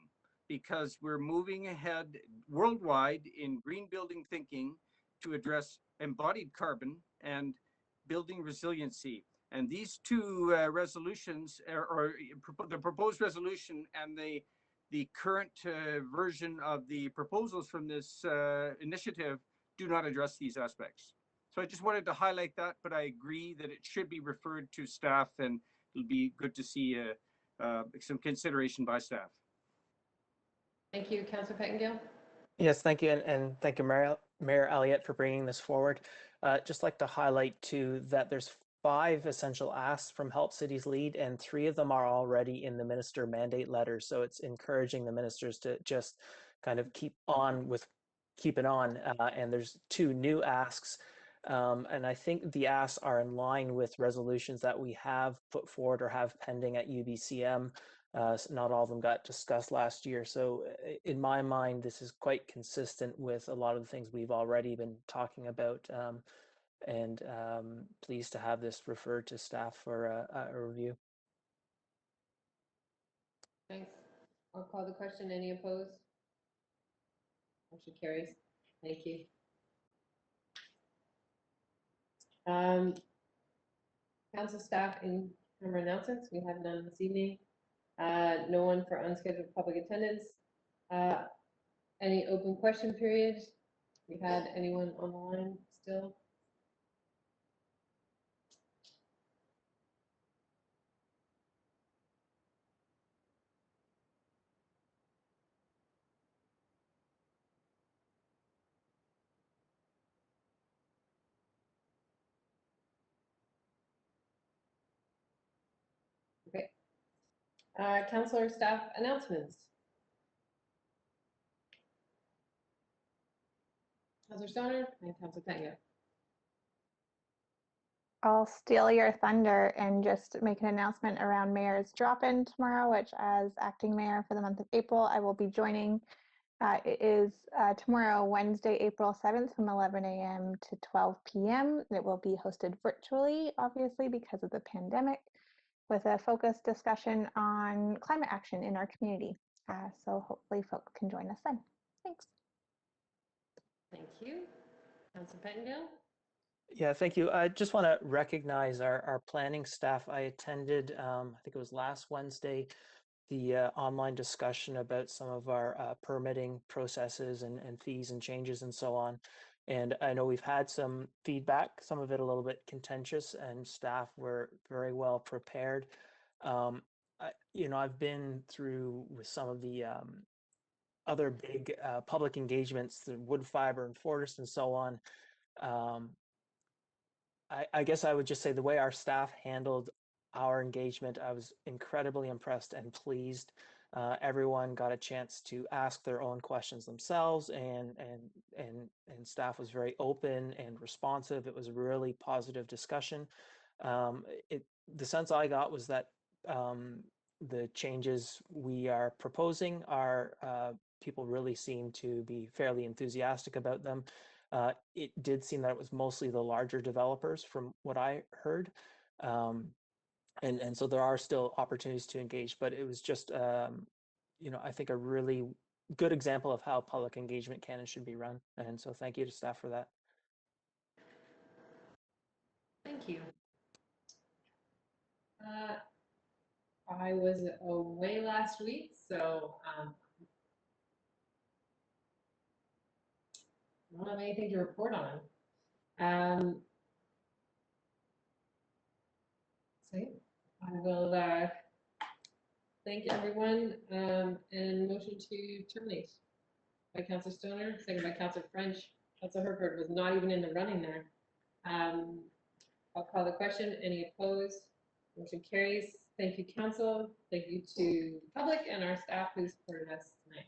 because we're moving ahead worldwide in green building thinking to address embodied carbon and building resiliency. And these two resolutions, or the proposed resolution and the current version of the proposals from this initiative do not address these aspects. So I just wanted to highlight that, but I agree that it should be referred to staff, and it'll be good to see some consideration by staff. Thank you, Councillor Pettingill. Yes, thank you, and thank you, Mayor Elliott, for bringing this forward. Just like to highlight too that there's 5 essential asks from Help Cities Lead, and 3 of them are already in the minister mandate letter. So it's encouraging the ministers to just kind of keep it on. And there's 2 new asks. And I think the asks are in line with resolutions that we have put forward or have pending at UBCM. Not all of them got discussed last year. So in my mind, this is quite consistent with a lot of the things we've already been talking about. And pleased to have this referred to staff for a review. Thanks. I'll call the question. Any opposed? Motion carries. Thank you. Council staff in camera announcements. We have none this evening. No one for unscheduled public attendance. Any open question periods? We had anyone on the line still? Okay. Councillor staff announcements. Councillor Stoner and Councillor Pettingill. I'll steal your thunder and just make an announcement around Mayor's drop-in tomorrow, which as acting mayor for the month of April, I will be joining. It is tomorrow, Wednesday, April 7th from 11 a.m. to 12 p.m. It will be hosted virtually, obviously, because of the pandemic, with a focused discussion on climate action in our community. So hopefully folks can join us then. Thanks. Thank you. Councillor Pettingill? Yeah, thank you. I just want to recognize our planning staff. I attended, I think it was last Wednesday, the online discussion about some of our permitting processes and fees and changes and so on. And I know we've had some feedback, some of it a little bit contentious, and staff were very well prepared. I've been through with some of the other big public engagements, the wood fiber and Fortis and so on. I guess I would just say the way our staff handled our engagement, I was incredibly impressed and pleased. Everyone got a chance to ask their own questions themselves, and staff was very open and responsive. It was a really positive discussion. The sense I got was that the changes we are proposing are people really seem to be fairly enthusiastic about them. It did seem that it was mostly the larger developers from what I heard. And so there are still opportunities to engage, but it was just, I think a really good example of how public engagement can and should be run. And so thank you to staff for that. Thank you. I was away last week, so I don't have anything to report on. So I will thank everyone and motion to terminate by Councillor Stoner, second by Councillor French. Councillor Herford was not even in the running there. I'll call the question. Any opposed? Motion carries. Thank you, Council. Thank you to the public and our staff who supported us tonight.